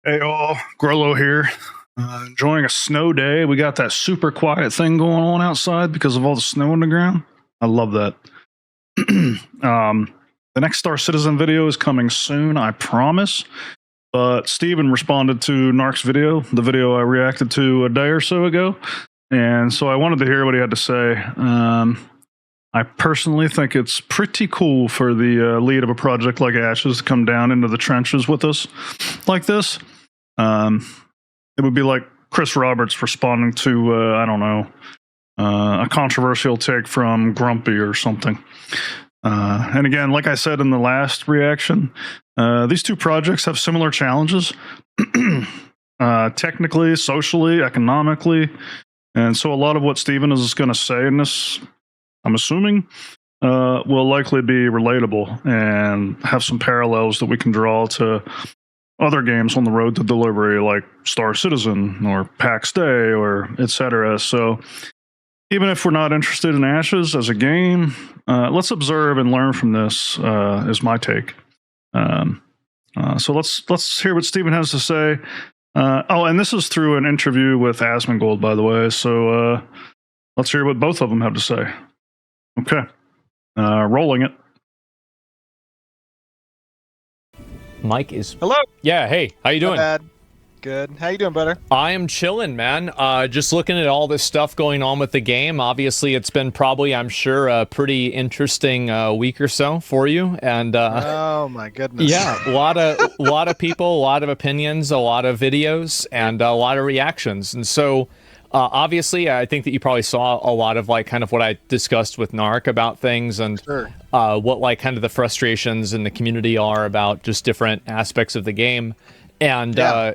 Hey all, Grollo here. Enjoying a snow day. We got that super quiet thing going on outside because of all the snow on the ground. I love that. The next Star Citizen video is coming soon, I promise. But Steven responded to Narc's video, the video I reacted to a day or so ago. And so I wanted to hear what he had to say. I personally think it's pretty cool for the lead of a project like Ashes to come down into the trenches with us like this. It would be like Chris Roberts responding to, I don't know, a controversial take from Grumpy or something. And again, like I said in the last reaction, these two projects have similar challenges, technically, socially, economically. And so a lot of what Steven is going to say in this, I'm assuming, will likely be relatable and have some parallels that we can draw to other games on the road to delivery, like Star Citizen or PAX Day or etc. So even if we're not interested in Ashes as a game, let's observe and learn from this, is my take. So let's hear what Steven has to say. And this is through an interview with Asmongold, by the way. So let's hear what both of them have to say. Okay, rolling it. Mike is... Hello. Yeah, hey, how you doing? Not bad. Good. How you doing, brother? I am chilling, man. Just looking at all this stuff going on with the game. Obviously, it's been probably, I'm sure, a pretty interesting week or so for you. And oh my goodness. Yeah, a lot of people, a lot of opinions, a lot of videos, and a lot of reactions. And so, obviously, I think that you probably saw a lot of like kind of what I discussed with Narc about things and Sure. What like kind of the frustrations in the community are about just different aspects of the game. And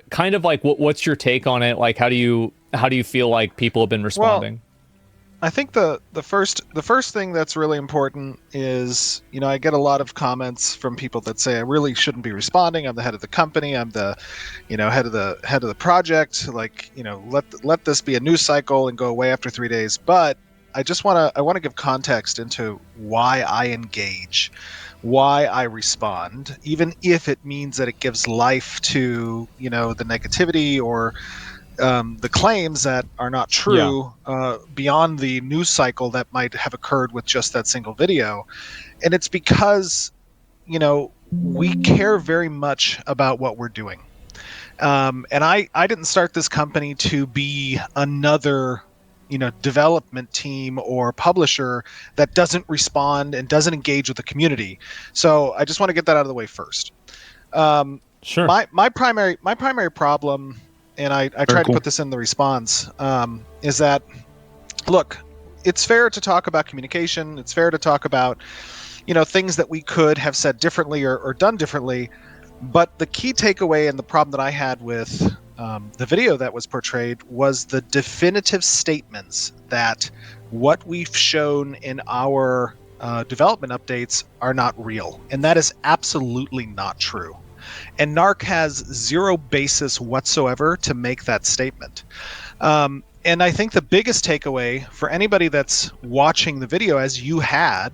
kind of like what's your take on it? Like how do you feel like people have been responding? Well, I think the first thing that's really important is, you know, I get a lot of comments from people that say I really shouldn't be responding. I'm the head of the company. I'm the, you know, head of the project. Like, you know, let this be a news cycle and go away after 3 days. But I want to give context into why I engage, why I respond, even if it means that it gives life to, you know, the negativity or the claims that are not true, beyond the news cycle that might have occurred with just that single video. And it's because, you know, we care very much about what we're doing. And I didn't start this company to be another, you know, development team or publisher that doesn't respond and doesn't engage with the community. So I just want to get that out of the way first. Sure. My primary problem, and I tried to put this in the response, is that, look, it's fair to talk about communication. It's fair to talk about, you know, things that we could have said differently or done differently. But the key takeaway and the problem that I had with the video that was portrayed was the definitive statements that what we've shown in our development updates are not real. And that is absolutely not true. And Narc has zero basis whatsoever to make that statement. And I think the biggest takeaway for anybody that's watching the video, as you had,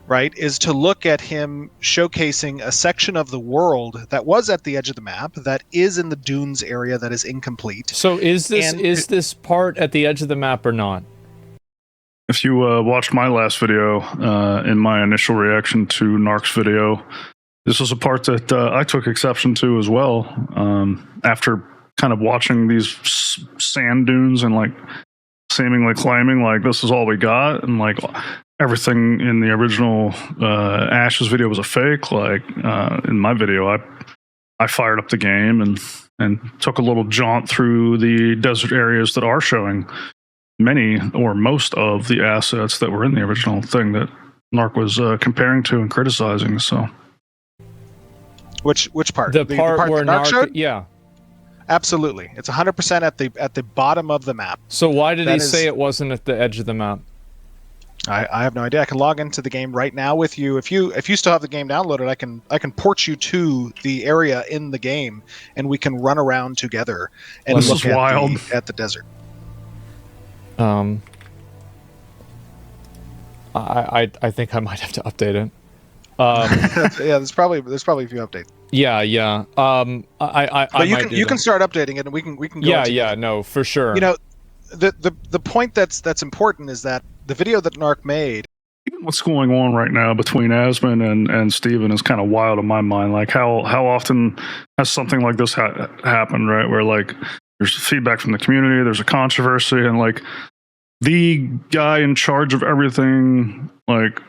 right, is to look at him showcasing a section of the world that was at the edge of the map, that is in the dunes area, that is incomplete. So is this part at the edge of the map or not? If you watched my last video, in my initial reaction to Narc's video, this was a part that I took exception to as well. After kind of watching these sand dunes and like seemingly claiming like this is all we got and like everything in the original Ashes video was a fake. Like in my video, I fired up the game and took a little jaunt through the desert areas that are showing many or most of the assets that were in the original thing that Narc was comparing to and criticizing. So, which part? The part where Narc showed? Yeah. Absolutely. It's 100% at the bottom of the map. So why did he say it wasn't at the edge of the map? I have no idea. I can log into the game right now with you. If you still have the game downloaded, I can port you to the area in the game, and we can run around together and look at the desert. I think I might have to update it. Yeah, there's probably a few updates. Yeah. I But might do you that. can start updating it, and we can go. Yeah, into yeah, no, for sure. You know, the point that's important is that the video that Narc made. What's going on right now between Asmon and Steven is kind of wild in my mind. Like how often has something like this happened, right? Where like there's feedback from the community, there's a controversy, and like the guy in charge of everything like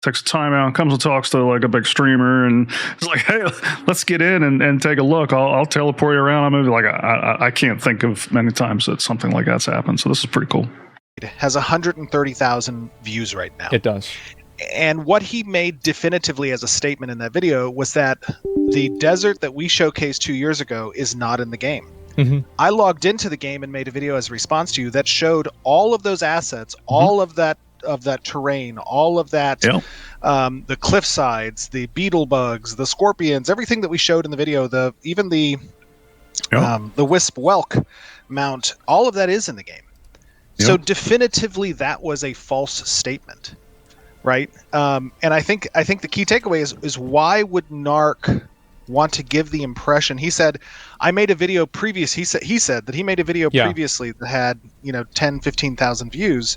takes a timeout, comes and talks to like a big streamer, and it's like, hey, let's get in and take a look. I'll teleport you around. I'm like, I can't think of many times that something like that's happened. So this is pretty cool. It has 130,000 views right now. It does. And what he made definitively as a statement in that video was that the desert that we showcased 2 years ago is not in the game. Mm-hmm. I logged into the game and made a video as a response to you that showed all of those assets, all of that terrain, all of that, the cliff sides, the beetle bugs, the scorpions, everything that we showed in the video, even the wisp whelk mount, all of that is in the game. So definitively that was a false statement, right? And I think the key takeaway is why would Narc want to give the impression? He said, I made a video previous. He said that he made a video previously that had 10, 15,000 views.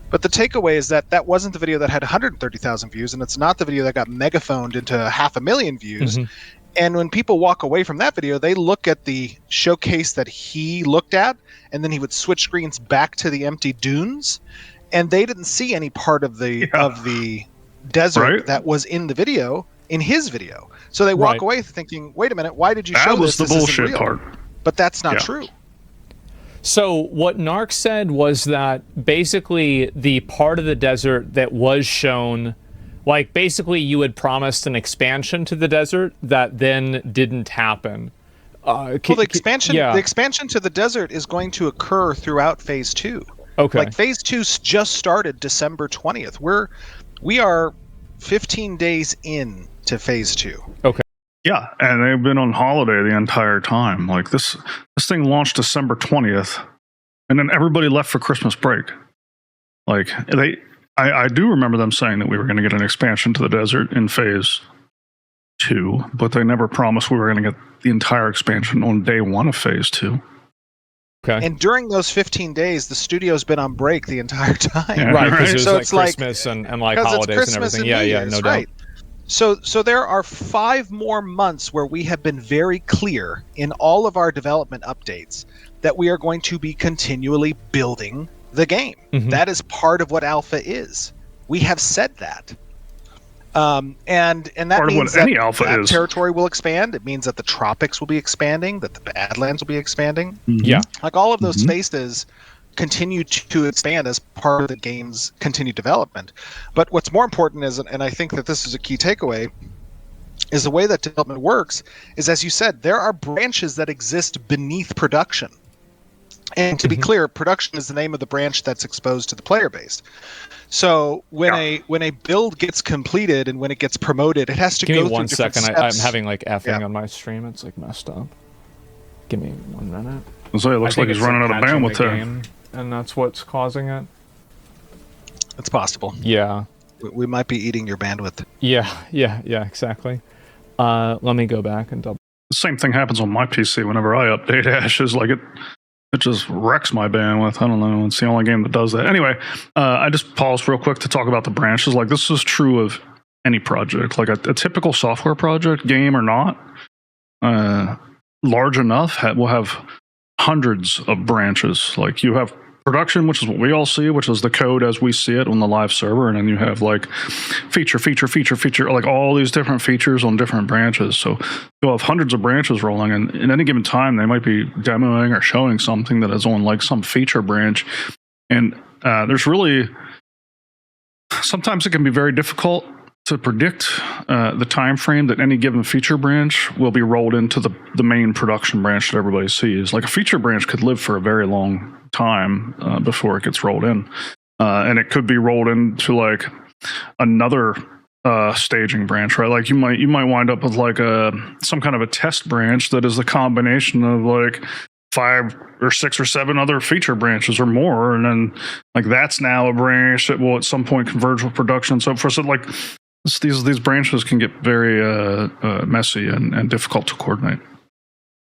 But the takeaway is that wasn't the video that had 130,000 views, and it's not the video that got megaphoned into 500,000 views. Mm-hmm. And when people walk away from that video, they look at the showcase that he looked at, and then he would switch screens back to the empty dunes, and they didn't see any part of the desert that was in the video, in his video. So they walk away thinking, wait a minute, why did you show this? That was the bullshit part. But that's not true. So what Narc said was that basically the part of the desert that was shown, like basically you had promised an expansion to the desert that then didn't happen. The expansion to the desert is going to occur throughout phase 2. Okay. Like phase 2 just started December 20th. We are 15 days in to phase 2. Okay. Yeah, and they've been on holiday the entire time. Like this thing launched December 20th, and then everybody left for Christmas break. Like I do remember them saying that we were going to get an expansion to the desert in phase 2, but they never promised we were going to get the entire expansion on day 1 of phase 2. Okay. And during those 15 days, the studio's been on break the entire time. Yeah, right, because it was like Christmas and like holidays and everything. Yeah, no right. doubt. So there are 5 more months where we have been very clear in all of our development updates that we are going to be continually building the game. Mm-hmm. That is part of what alpha is. We have said that. And that part means that any alpha is. Territory will expand. It means that the tropics will be expanding, that the Badlands will be expanding. Mm-hmm. Yeah. Like all of those spaces continue to expand as part of the game's continued development. But what's more important is, and I think that this is a key takeaway, is the way that development works is, as you said, there are branches that exist beneath production. And to be clear, production is the name of the branch that's exposed to the player base. So when a build gets completed and when it gets promoted, it has to go through different steps. Give me 1 second. I'm having like effing on my stream. It's like messed up. Give me 1 minute. So it looks like he's running out of bandwidth there. And that's what's causing it. It's possible. Yeah. We might be eating your bandwidth. Yeah, exactly. Let me go back and double. The same thing happens on my PC whenever I update Ashes. Like it just wrecks my bandwidth. I don't know. It's the only game that does that. Anyway, I just paused real quick to talk about the branches. Like this is true of any project. Like a typical software project, game or not, large enough will have hundreds of branches. Like you have production, which is what we all see, which is the code as we see it on the live server, and then you have like feature, like all these different features on different branches. So you'll have hundreds of branches rolling, and in any given time they might be demoing or showing something that is on like some feature branch. And there's really, sometimes it can be very difficult to predict the time frame that any given feature branch will be rolled into the main production branch that everybody sees. Like a feature branch could live for a very long time before it gets rolled in, and it could be rolled into like another staging branch, right? Like you might wind up with like some kind of a test branch that is the combination of like 5 or 6 or 7 other feature branches or more, and then like that's now a branch that will at some point converge with production. So for like These branches can get very messy and difficult to coordinate.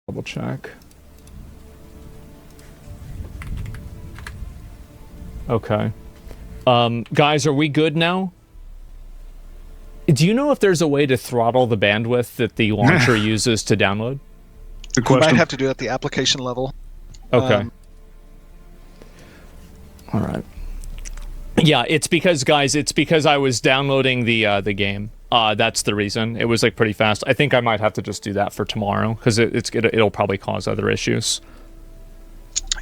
Double check. Okay. Guys, are we good now? Do you know if there's a way to throttle the bandwidth that the launcher uses to download? Good You might question. have to do it at the application level. Okay. All right. Yeah, it's because I was downloading the game. That's the reason. It was like pretty fast. I think I might have to just do that for tomorrow because it'll probably cause other issues.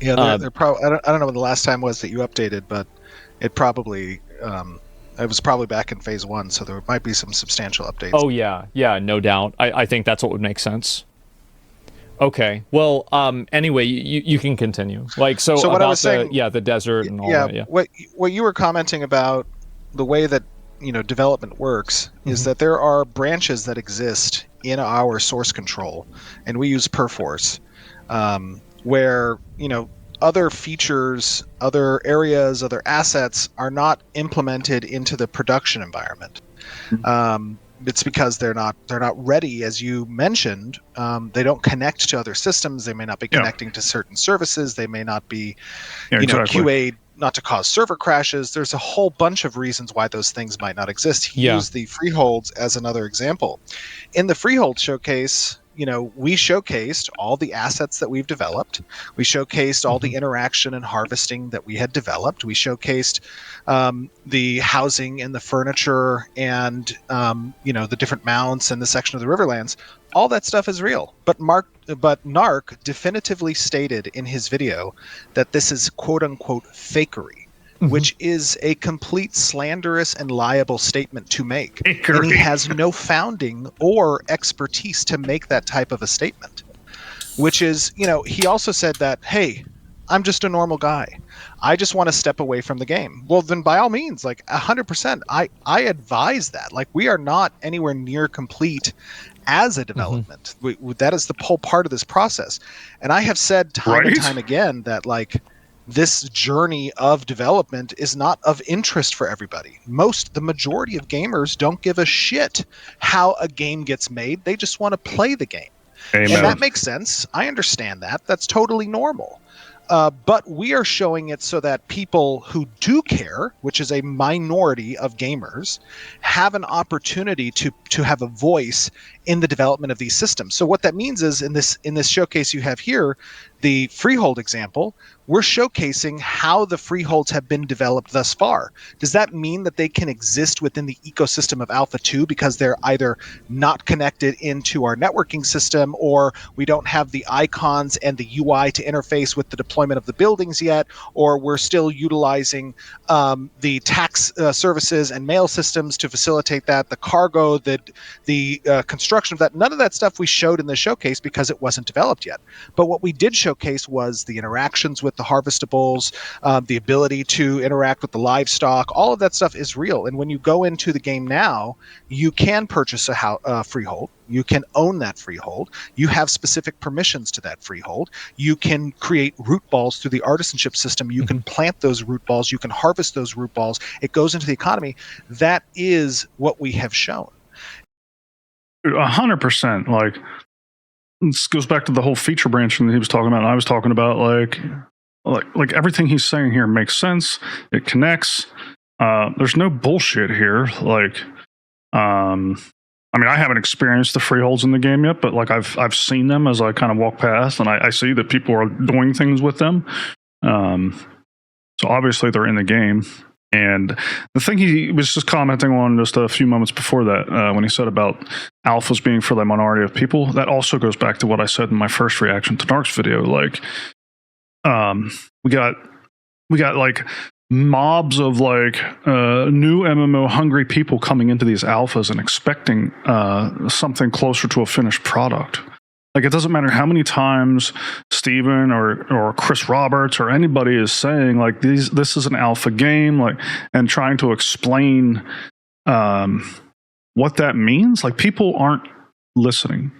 Yeah, they're probably. I don't know when the last time was that you updated, but it probably. It was probably back in phase 1, so there might be some substantial updates. Oh yeah, no doubt. I think that's what would make sense. Okay. Well, anyway, you can continue. Like so what about I was saying, the desert and all that. Yeah. What you were commenting about the way that development works is that there are branches that exist in our source control, and we use Perforce, where other features, other areas, other assets are not implemented into the production environment. It's because they're not ready, as you mentioned. They don't connect to other systems. They may not be connecting to certain services. They may not be, exactly. QA'd not to cause server crashes. There's a whole bunch of reasons why those things might not exist. He used the Freeholds as another example. In the Freehold showcase, we showcased all the assets that we've developed. We showcased all the interaction and harvesting that we had developed. We showcased the housing and the furniture and the different mounts and the section of the Riverlands. All that stuff is real. But Narc definitively stated in his video that this is quote unquote fakery. Which is a complete slanderous and liable statement to make. And he has no founding or expertise to make that type of a statement. Which is, he also said that, hey, I'm just a normal guy. I just want to step away from the game. Well, then by all means, like 100%, I advise that. Like, we are not anywhere near complete as a development. That is the whole part of this process. And I have said time and time again that, like, this journey of development is not of interest for everybody. The majority of gamers don't give a shit how a game gets made. They just want to play the game. Amen. And that makes sense. I understand that. That's totally normal. But we are showing it so that people who do care, which is a minority of gamers, have an opportunity to have a voice in the development of these systems. So what that means is in this showcase you have here, the Freehold example, we're showcasing how the Freeholds have been developed thus far. Does that mean that they can exist within the ecosystem of Alpha 2 because they're either not connected into our networking system, or we don't have the icons and the UI to interface with the deployment of the buildings yet, or we're still utilizing the tax services and mail systems to facilitate that, the cargo, the construction of that? None of that stuff we showed in the showcase because it wasn't developed yet. But what we did showcase was the interactions with the harvestables, the ability to interact with the livestock. All of that stuff is real. And when you go into the game now, you can purchase a freehold. You can own that freehold. You have specific permissions to that freehold. You can create root balls through the artisanship system. You can plant those root balls. You can harvest those root balls. It goes into the economy. That is what we have shown. 100%. Like, this goes back to the whole feature branching that he was talking about. And I was talking about like everything he's saying here makes sense. It connects. There's no bullshit here. Like, I mean, I haven't experienced the freeholds in the game yet, but like I've seen them as I kind of walk past, and I see that people are doing things with them. So obviously they're in the game. And the thing he was just commenting on just a few moments before that, when he said about alphas being for the minority of people, that also goes back to what I said in my first reaction to Narc's video. Like, we got like mobs of like new MMO hungry people coming into these alphas and expecting something closer to a finished product. Like, it doesn't matter how many times Steven or Chris Roberts or anybody is saying like this is an alpha game, like, and trying to explain what that means. Like, people aren't listening.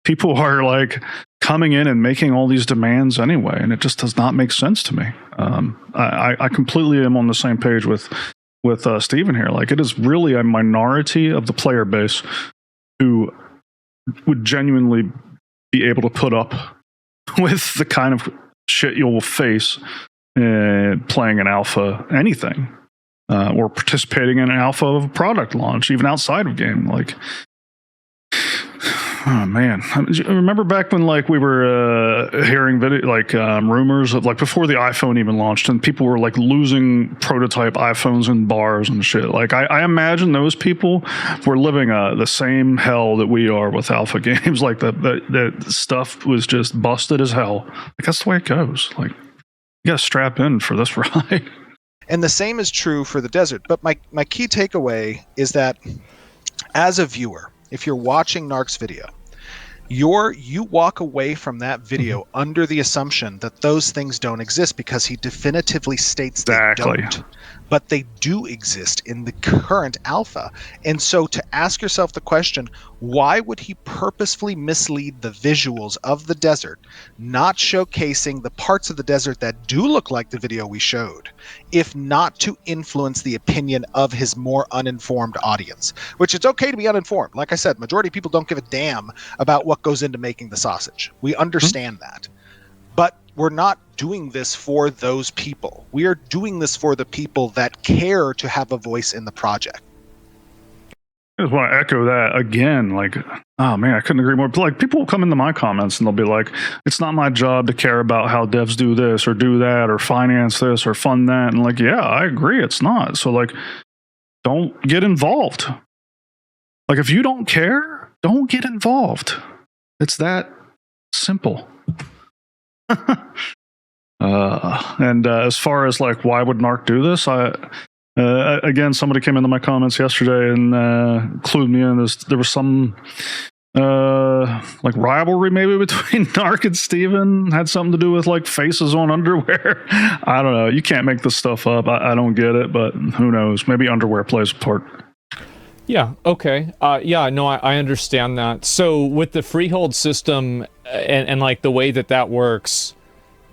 People are like coming in and making all these demands anyway, and it just does not make sense to me. I completely am on the same page with with Steven here. Like, it is really a minority of the player base who would genuinely be able to put up with the kind of shit you'll face playing an alpha anything, or participating in an alpha of a product launch, even outside of game. Like, oh man, remember back when like we were hearing rumors of like before the iPhone even launched, and people were like losing prototype iPhones in bars and shit. Like, I imagine those people were living the same hell that we are with alpha games. Like the stuff was just busted as hell. Like, that's the way it goes. Like, you gotta strap in for this ride. And the same is true for the desert. But my key takeaway is that as a viewer, if you're watching Narc's video, you walk away from that video under the assumption that those things don't exist, because he definitively states they don't. But they do exist in the current alpha. And so to ask yourself the question, why would he purposefully mislead the visuals of the desert, not showcasing the parts of the desert that do look like the video we showed, if not to influence the opinion of his more uninformed audience? Which, it's okay to be uninformed. Like I said, majority of people don't give a damn about what goes into making the sausage. We understand that. But we're not doing this for those people. We are doing this for the people that care to have a voice in the project. I just want to echo that again. Like, oh man, I couldn't agree more. Like, people will come into my comments and they'll be like, it's not my job to care about how devs do this or do that or finance this or fund that. And like, yeah, I agree, it's not. So like, don't get involved. Like, if you don't care, don't get involved. It's that simple. And as far as like, why would Narc do this? Again, somebody came into my comments yesterday and clued me in. There was some like rivalry maybe between Narc and Steven. Had something to do with like faces on underwear. I don't know. You can't make this stuff up. I don't get it, but who knows? Maybe underwear plays a part. Yeah, okay. Yeah, no, I understand that. So with the Freehold system and like the way that works,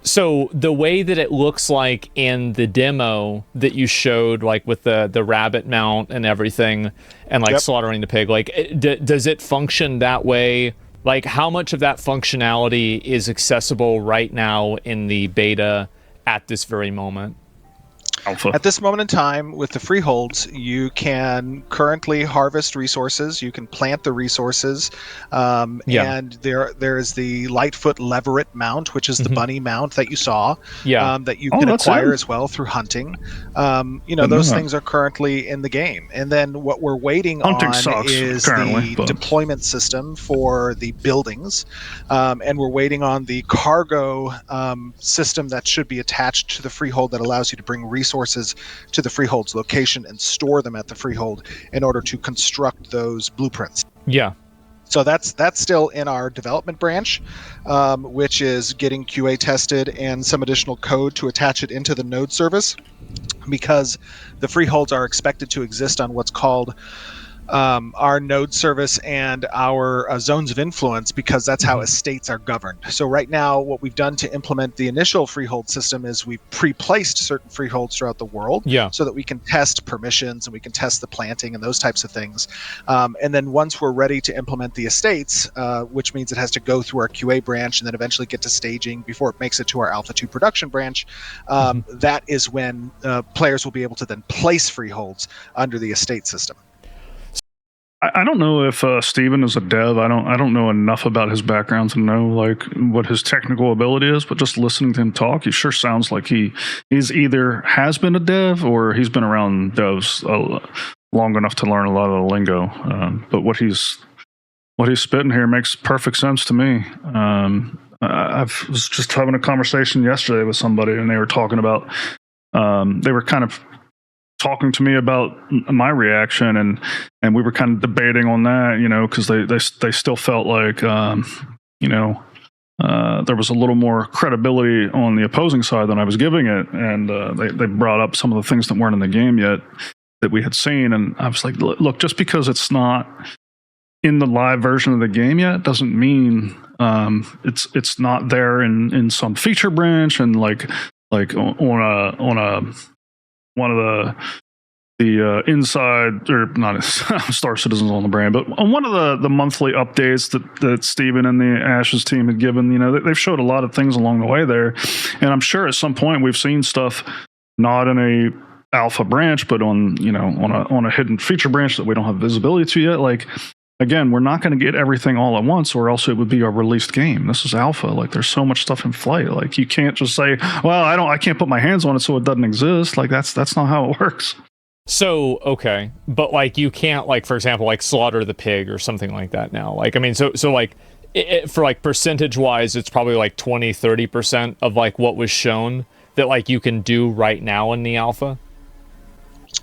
so the way that it looks like in the demo that you showed, like with the rabbit mount and everything, and like slaughtering the pig, like does it function that way? Like, how much of that functionality is accessible right now in the beta at this very moment? Alpha. At this moment in time, with the freeholds, you can currently harvest resources. You can plant the resources, and there is the Lightfoot Leveret mount, which is the bunny mount that you saw, that you can acquire as well through hunting. Those things are currently in the game. And then what we're waiting hunting on sucks, is the deployment system for the buildings, and we're waiting on the cargo system that should be attached to the freehold that allows you to bring resources to the freehold's location and store them at the freehold in order to construct those blueprints. Yeah. So that's still in our development branch, which is getting QA tested and some additional code to attach it into the node service, because the freeholds are expected to exist on what's called our node service and our zones of influence, because that's how estates are governed. So right now, what we've done to implement the initial freehold system is we've pre-placed certain freeholds throughout the world, so that we can test permissions and we can test the planting and those types of things. And then once we're ready to implement the estates, which means it has to go through our QA branch and then eventually get to staging before it makes it to our Alpha 2 production branch, that is when players will be able to then place freeholds under the estate system. I don't know if Steven is a dev. I don't know enough about his background to know like what his technical ability is, but just listening to him talk, he sure sounds like he's either has been a dev or he's been around devs long enough to learn a lot of the lingo. But what he's spitting here makes perfect sense to me. I was just having a conversation yesterday with somebody, and they were talking about they were kind of talking to me about my reaction, and we were kind of debating on that, because they still felt like there was a little more credibility on the opposing side than I was giving it, and they brought up some of the things that weren't in the game yet that we had seen, and I was like, look, just because it's not in the live version of the game yet doesn't mean it's not there in some feature branch, and like on one of the inside, or not Star Citizen's on the brand, but on one of the monthly updates that Steven and the Ashes team had given, they've showed a lot of things along the way there, and I'm sure at some point we've seen stuff not in a alpha branch, but on a hidden feature branch that we don't have visibility to yet. Like, again, we're not going to get everything all at once, or else it would be a released game. This is alpha. Like, there's so much stuff in flight. Like, you can't just say, well, I can't put my hands on it, so it doesn't exist. Like, that's not how it works. So, okay, but like you can't, like, for example, like slaughter the pig or something like that now. Like, I mean, so like for like percentage wise, it's probably like 20-30% of like what was shown that like you can do right now in the alpha.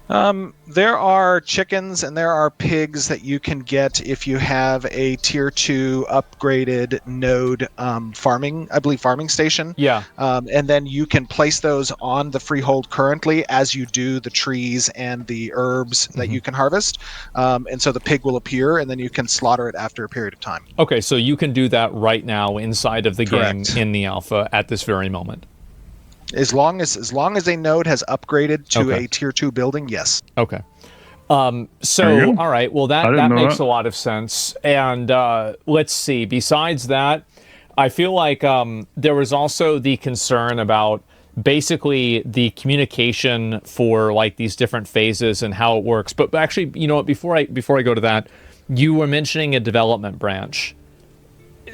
There are chickens and there are pigs that you can get if you have a tier 2 upgraded node farming station. Yeah. And then you can place those on the Freehold currently as you do the trees and the herbs that you can harvest. And so the pig will appear and then you can slaughter it after a period of time. Okay, so you can do that right now inside of the game in the alpha at this very moment. As long as a node has upgraded to a tier 2 building, yes. Okay. So, all right. Well, that makes a lot of sense. And let's see. Besides that, I feel like there was also the concern about basically the communication for like these different phases and how it works. But actually, you know what? Before I go to that, you were mentioning a development branch.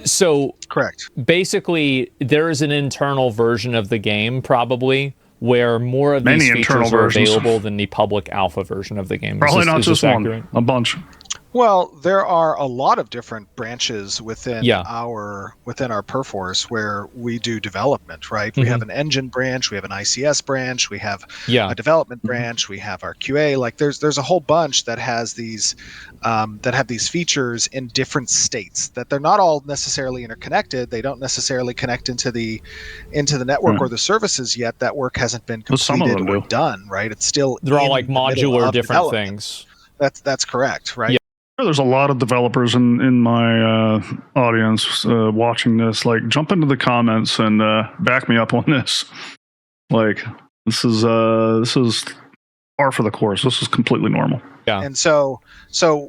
So correct. Basically, there is an internal version of the game probably where more of these features are available than the public alpha version of the game. Probably not just one, a bunch. Well, there are a lot of different branches within our Perforce where we do development, right? We have an engine branch, we have an ICS branch, we have a development branch, we have our QA. Like there's a whole bunch that has these that have these features in different states that they're not all necessarily interconnected. They don't necessarily connect into the network or the services yet. That work hasn't been completed or done, right? It's still they're all like modular different things. That's correct, right? Yeah. There's a lot of developers in my audience watching this. Like, jump into the comments and back me up on this. Like, this is par for the course. This is completely normal. Yeah. And so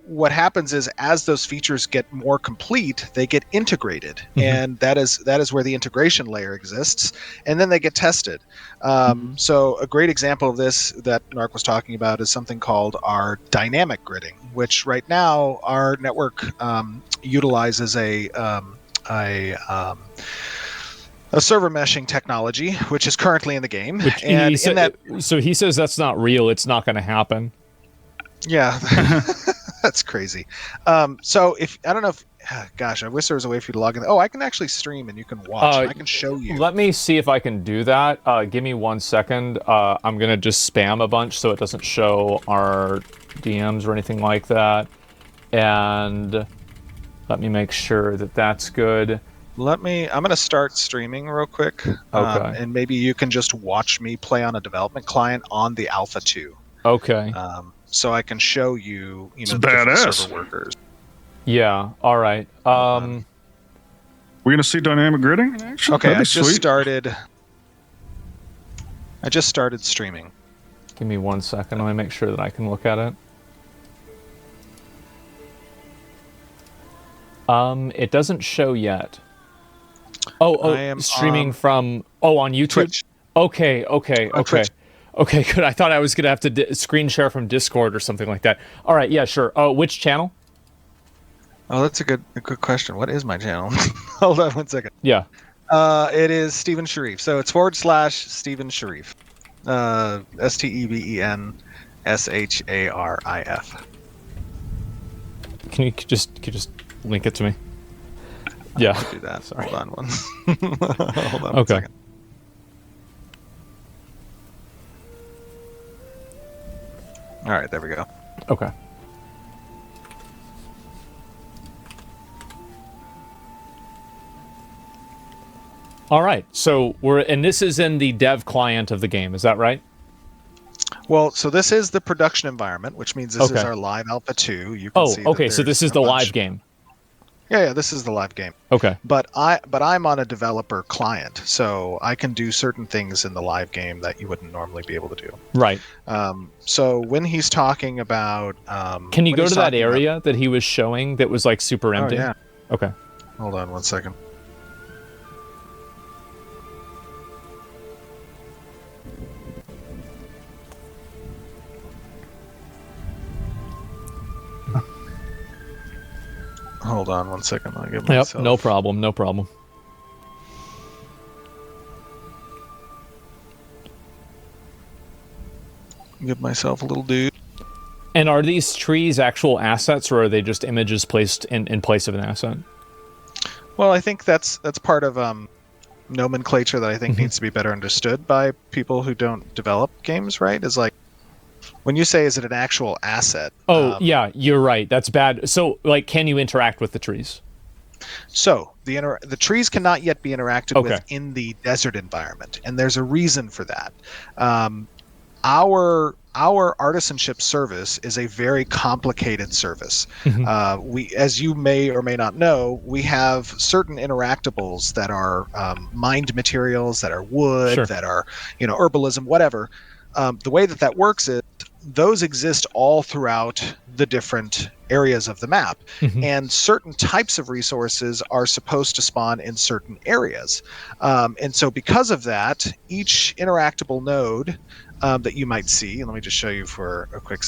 what happens is, as those features get more complete, they get integrated, and that is where the integration layer exists, and then they get tested. So a great example of this that Narc was talking about is something called our dynamic gridding, which right now our network utilizes a server meshing technology, which is currently in the game. So he says that's not real. It's not going to happen. Yeah, that's crazy. So I don't know if, gosh, I wish there was a way for you to log in. Oh, I can actually stream and you can watch. I can show you. Let me see if I can do that. Give me 1 second. I'm going to just spam a bunch so it doesn't show our DMs or anything like that. And let me make sure that that's good. I'm going to start streaming real quick. Okay. And maybe you can just watch me play on a development client on the Alpha 2. Okay. So I can show you, the badass server workers. Yeah. All right. We're gonna see dynamic gridding. Actually, okay, I just started streaming. Give me 1 second. Let me make sure that I can look at it. It doesn't show yet. I am streaming from on YouTube. Twitch. Okay. Twitch. Okay, good. I thought I was gonna have to screen share from Discord or something like that. All right, yeah, sure. Which channel? Oh, that's a good question. What is my channel? Hold on 1 second. Yeah. It is Steven Sharif. So it's /Steven Sharif. STEVENSHARIF. Can you just link it to me? Yeah. I'll do that. Sorry. Hold on one. Hold on 1 second. All right, there we go. Okay. All right. So this is in the dev client of the game. Is that right? Well, so this is the production environment, which means this is our live alpha 2. You can see okay. So this is the live game. Yeah, this is the live game. Okay. But I'm on a developer client, so I can do certain things in the live game that you wouldn't normally be able to do. Right. So when he's talking about, can you go to that area that he was showing that was like super empty? Oh yeah. Okay. Hold on 1 second. Hold on 1 second. I'll give myself. Yep. No problem. No problem. Give myself a little dude. And are these trees actual assets, or are they just images placed in place of an asset? Well, I think that's part of nomenclature that I think needs to be better understood by people who don't develop games, right? Is like, when you say, is it an actual asset? Oh, yeah, you're right. That's bad. So, like, can you interact with the trees? So the trees cannot yet be interacted with in the desert environment, and there's a reason for that. Our artisanship service is a very complicated service. We, as you may or may not know, we have certain interactables that are mined materials, that are wood, that are, herbalism, whatever. The way that works is those exist all throughout the different areas of the map, and certain types of resources are supposed to spawn in certain areas. And so because of that, each interactable node that you might see, and let me just show you for a quick.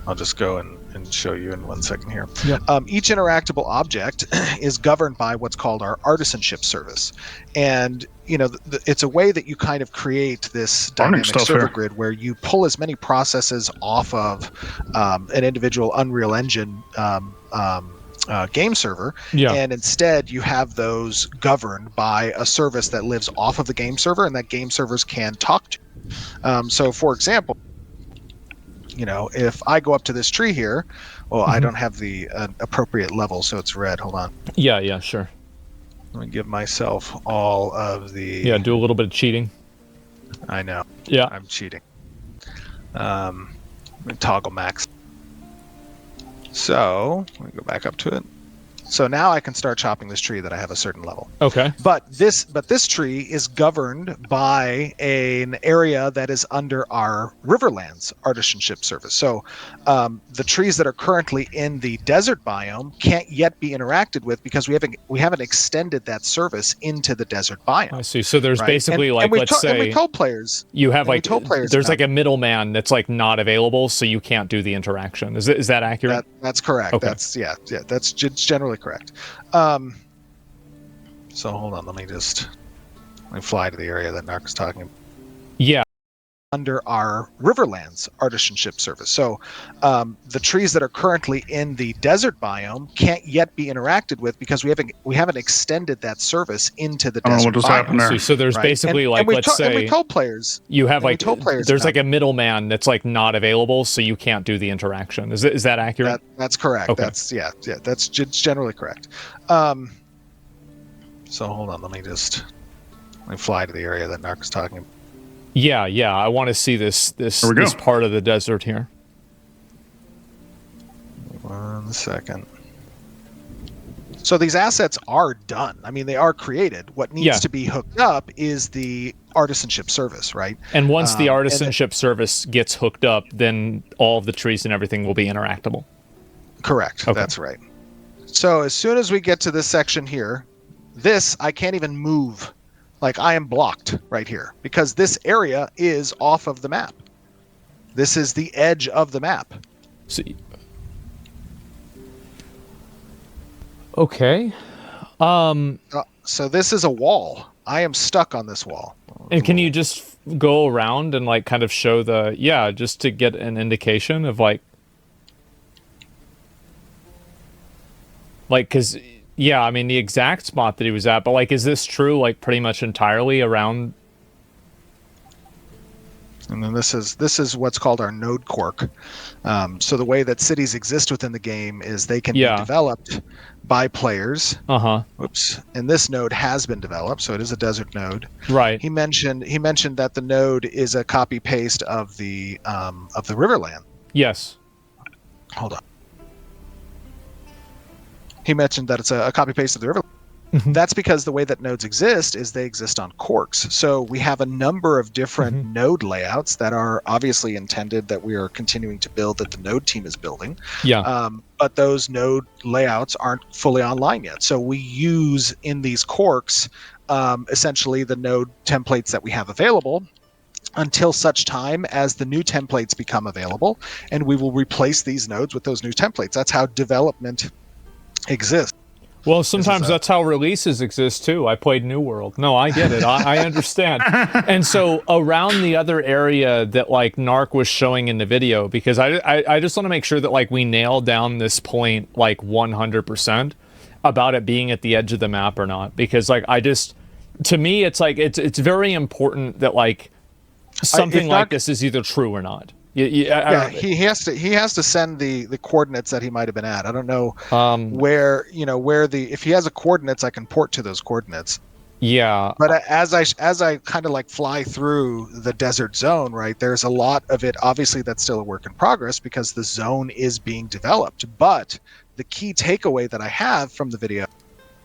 I'll just go and show you in 1 second here. Yep. Each interactable object is governed by what's called our artisanship service, and it's a way that you kind of create this dynamic server grid where you pull as many processes off of an individual Unreal Engine game server, and instead you have those governed by a service that lives off of the game server and that game servers can talk to. So for example, if I go up to this tree here, well, I don't have the appropriate level, so it's red. Hold on. Yeah, sure. Let me give myself all of the... Yeah, do a little bit of cheating. I know. Yeah. I'm cheating. Let me toggle max. So, let me go back up to it. So now I can start chopping this tree that I have a certain level. Okay. But this tree is governed by an area that is under our Riverlands artisanship service. So the trees that are currently in the desert biome can't yet be interacted with because we haven't extended that service into the desert biome. I see. So there's basically let's say we told players you have there's like a middleman that's like not available, so you can't do the interaction. Is that accurate? That's correct. Okay. That's generally correct. So hold on, let me fly to the area that Narc is talking about. Yeah. Under our Riverlands artisanship service. So the trees that are currently in the desert biome can't yet be interacted with because we haven't extended that service into the desert biome. I don't know what just happened there. So there's basically let's say we told players you have there's like a middleman that's like not available, so you can't do the interaction. Is that accurate? That's correct. Okay. That's generally correct. So hold on, let me fly to the area that Narc is talking about. Yeah, I want to see this part of the desert here. 1 second. So these assets are done. I mean, they are created. What needs to be hooked up is the artisanship service, right? And once the artisanship service gets hooked up, then all of the trees and everything will be interactable. Correct. Okay. That's right. So as soon as we get to this section here, I can't even move. Like, I am blocked right here because this area is off of the map. This is the edge of the map. Okay. So this is a wall. I am stuck on this wall. And can you just go around and like kind of show just to get an indication of because I mean the exact spot that he was at, but like, is this true like pretty much entirely around? And then this is what's called our node quirk. So the way that cities exist within the game is they can be developed by players. Oops. And this node has been developed, so it is a desert node. Right. He mentioned that the node is a copy paste of the Riverland. Yes. Hold on. he mentioned that it's a copy paste of the river. Mhm. That's because the way that nodes exist is they exist on corks. So we have a number of different node layouts that are obviously intended that we are continuing to build, that the node team is building. Yeah. But those node layouts aren't fully online yet. So we use in these corks essentially the node templates that we have available until such time as the new templates become available, and we will replace these nodes with those new templates. That's how development exists. Well, sometimes that's how releases exist too. I played New World. No, I get it. I understand. And so around the other area that like Narc was showing in the video, because I just want to make sure that like we nail down this point like 100% about it being at the edge of the map or not. Because like to me, it's like it's very important that like something like this is either true or not. He has to send the coordinates that he might have been at. I don't know where if he has a coordinates, I can port to those coordinates. Yeah. But as I kind of like fly through the desert zone, right, there's a lot of it obviously that's still a work in progress because the zone is being developed. But the key takeaway that I have from the video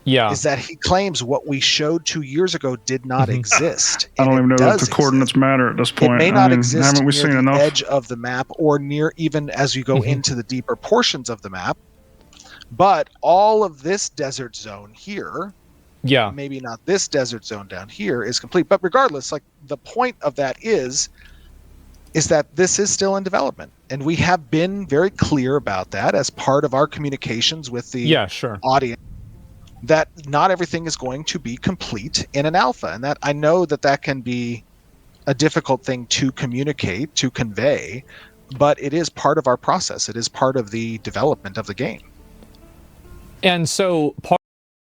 is that he claims what we showed 2 years ago did not exist. I don't even know that the coordinates matter at this point. It may not exist haven't we near seen the enough? edge of the map or near even as you go into the deeper portions of the map. But all of this desert zone here, maybe not this desert zone down here, is complete. But regardless, like the point of that is that this is still in development. And we have been very clear about that as part of our communications with the audience. That not everything is going to be complete in an alpha, and that I know that can be a difficult thing to communicate, to convey, but it is part of our process. It is part of the development of the game. And so I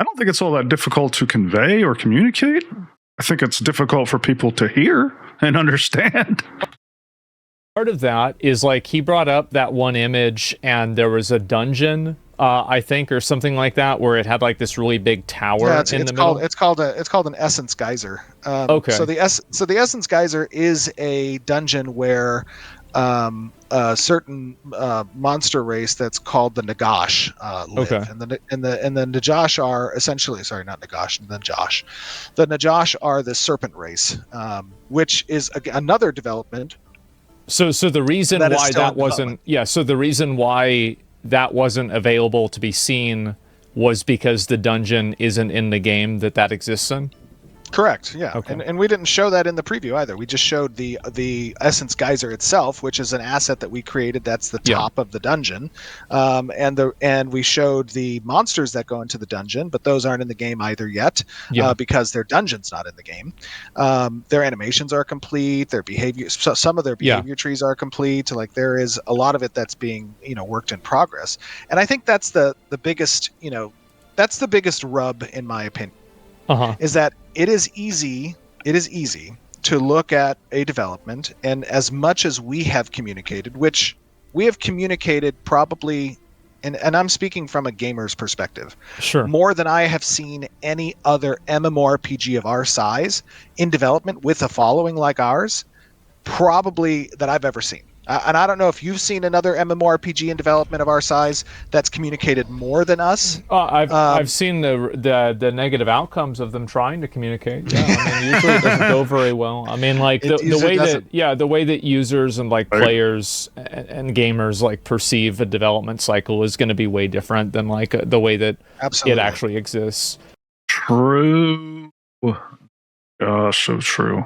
don't think it's all that difficult to convey or communicate. I think it's difficult for people to hear and understand. Part of that is like he brought up that one image and there was a dungeon I think, or something like that, where it had like this really big tower in the middle. It's called an Essence Geyser. Okay. So the Essence Geyser is a dungeon where a certain monster race that's called the Nagash live. Okay. And the Najash are essentially not Nagash, the Najash. The Najash are the serpent race, which is another development. So the reason why that wasn't the reason why that wasn't available to be seen was because the dungeon isn't in the game that exists in? Correct, yeah. Okay. And we didn't show that in the preview either. We just showed the Essence Geyser itself, which is an asset that we created that's the top of the dungeon. And we showed the monsters that go into the dungeon, but those aren't in the game either yet because their dungeon's not in the game. Their animations are complete, their behavior, some of their behavior trees are complete. Like there is a lot of it that's being, worked in progress. And I think that's the biggest, that's the biggest rub in my opinion. Is that it is easy to look at a development, and as much as we have communicated, which we have communicated probably, and I'm speaking from a gamer's perspective, more than I have seen any other MMORPG of our size in development with a following like ours, probably that I've ever seen. And I don't know if you've seen another MMORPG in development of our size that's communicated more than us. I've seen the negative outcomes of them trying to communicate. Yeah, I mean, usually it doesn't go very well. I mean, like the way that users and like players and gamers like perceive a development cycle is going to be way different than like the way that it actually exists. True. So true.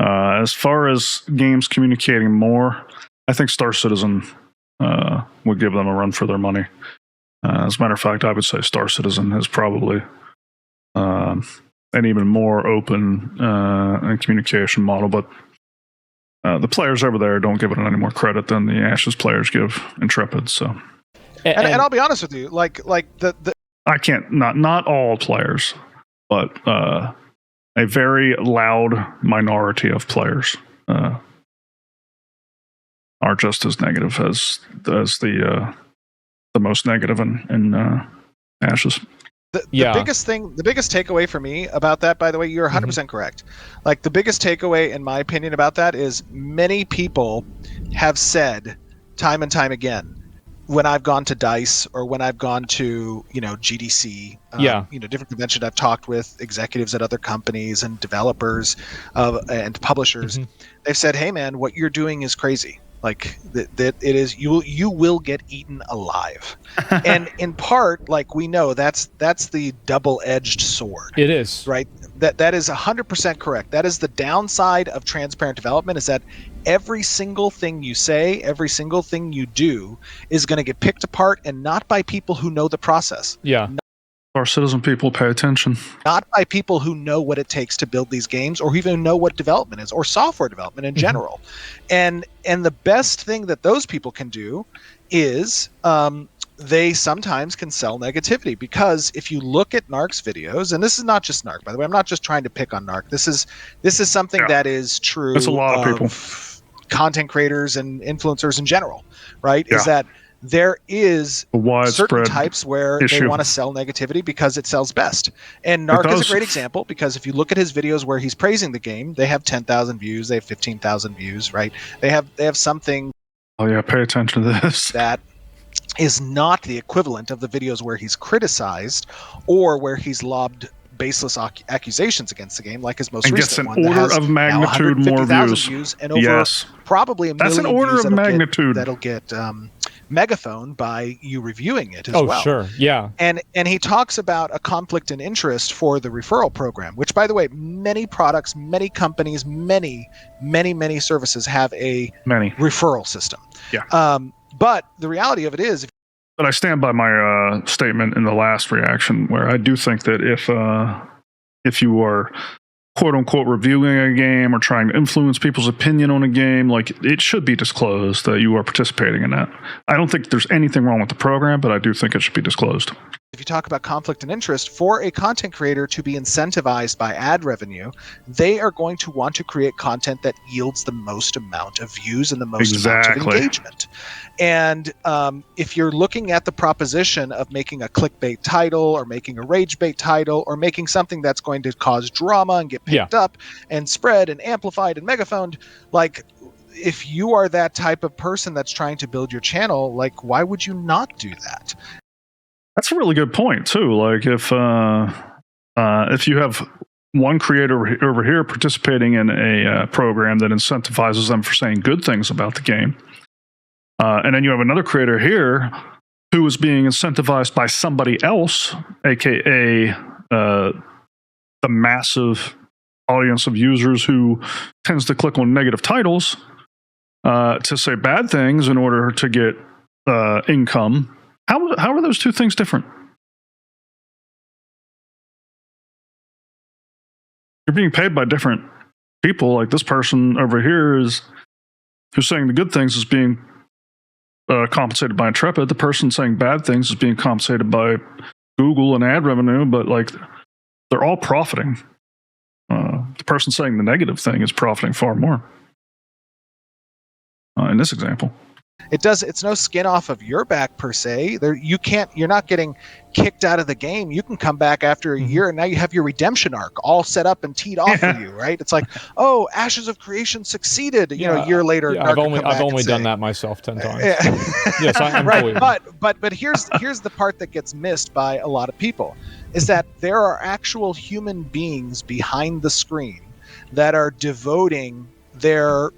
As far as games communicating more, I think Star Citizen would give them a run for their money. As a matter of fact, I would say Star Citizen is probably an even more open and communication model, but the players over there don't give it any more credit than the Ashes players give Intrepid. So, and I'll be honest with you, like the I can't not all players, but a very loud minority of players are just as negative as the most negative in Ashes. The biggest takeaway for me about that, by the way, you're 100% correct. Like the biggest takeaway, in my opinion, about that is many people have said time and time again, when I've gone to DICE or when I've gone to, GDC, Yeah. different conventions, I've talked with executives at other companies and developers and publishers. Mhm. They've said, "Hey, man, what you're doing is crazy. Like that it is, you will get eaten alive." And in part, like we know, that's the double-edged sword. It is. Right? That is 100% correct. That is the downside of transparent development, is that every single thing you say, every single thing you do is going to get picked apart, and not by people who know the process. Yeah. Our citizen people pay attention. Not by people who know what it takes to build these games, or even know what development is, or software development in general. And the best thing that those people can do is they sometimes can sell negativity, because if you look at Narc's videos, and this is not just Narc, by the way, I'm not just trying to pick on Narc. This is something that is true. It's a lot of people, content creators and influencers in general, right? Yeah. Is that there is a widespread certain types where issue. they want to sell negativity because it sells best. And Narc is a great example, because if you look at his videos where he's praising the game, they have 10,000 views, they have 15,000 views, right? They have something. Oh yeah, pay attention to this. That is not the equivalent of the videos where he's criticized or where he's lobbed baseless accusations against the game, like his most recent one. And gets an order of magnitude more views. And over probably a million That's an order of magnitude. That'll get megaphone by you reviewing it as well. Oh, sure. Yeah. And he talks about a conflict in interest for the referral program, which, by the way, many products, many companies, many services have a referral system. Yeah. But the reality of it is, but I stand by my statement in the last reaction, where I do think that if you are quote unquote reviewing a game or trying to influence people's opinion on a game, like, it should be disclosed that you are participating in that. I don't think there's anything wrong with the program, but I do think it should be disclosed. If you talk about conflict and interest, for a content creator to be incentivized by ad revenue, they are going to want to create content that yields the most amount of views and the most amount of engagement. And if you're looking at the proposition of making a clickbait title, or making a rage bait title, or making something that's going to cause drama and get picked up and spread and amplified and megaphoned, like, if you are that type of person that's trying to build your channel, like, why would you not do that? That's a really good point too. Like, if you have one creator over here participating in a program that incentivizes them for saying good things about the game, and then you have another creator here who is being incentivized by somebody else, aka the massive audience of users who tends to click on negative titles to say bad things in order to get income. How are those two things different? You're being paid by different people. Like, this person over here who's saying the good things is being compensated by Intrepid. The person saying bad things is being compensated by Google and ad revenue, but, like, they're all profiting. The person saying the negative thing is profiting far more in this example. It's no skin off of your back per se. You're not getting kicked out of the game. You can come back after a year, and now you have your redemption arc all set up and teed off for you, right? It's like, oh, Ashes of Creation succeeded. A year later. Yeah, I've only done that myself 10 times. Yes, I'm right. But here's the part that gets missed by a lot of people, is that there are actual human beings behind the screen that are devoting their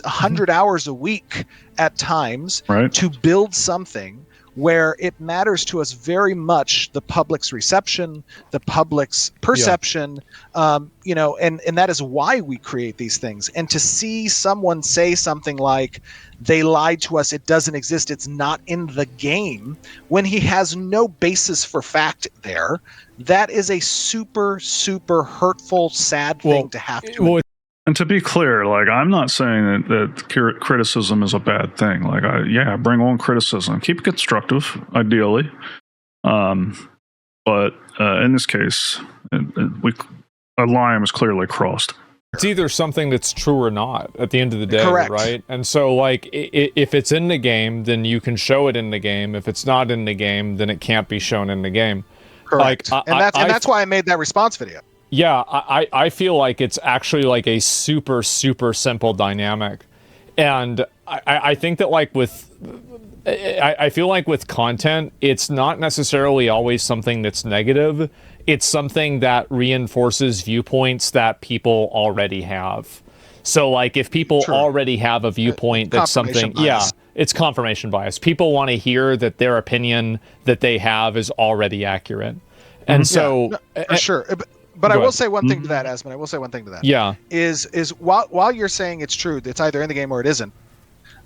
100 hours a week at times to build something where it matters to us very much, the public's reception, the public's perception, and that is why we create these things. And to see someone say something like, they lied to us, it doesn't exist, it's not in the game, when he has no basis for fact there, that is a super, super hurtful, sad thing to have to. And to be clear, like, I'm not saying that criticism is a bad thing. Like, bring on criticism. Keep it constructive, ideally. But in this case, a line was clearly crossed. It's either something that's true or not at the end of the day, correct, right? And so, like, if it's in the game, then you can show it in the game. If it's not in the game, then it can't be shown in the game. Correct. Like, that's why I made that response video. Yeah, I feel like it's actually like a super, super simple dynamic. And I think that, like, with I feel like with content, it's not necessarily always something that's negative. It's something that reinforces viewpoints that people already have. So like if people already have a viewpoint that's something, it's confirmation bias. People want to hear that their opinion that they have is already accurate. And so for sure. But I will say one thing to that, Asmon. I will say one thing to that. Yeah. Is while you're saying it's true, it's either in the game or it isn't.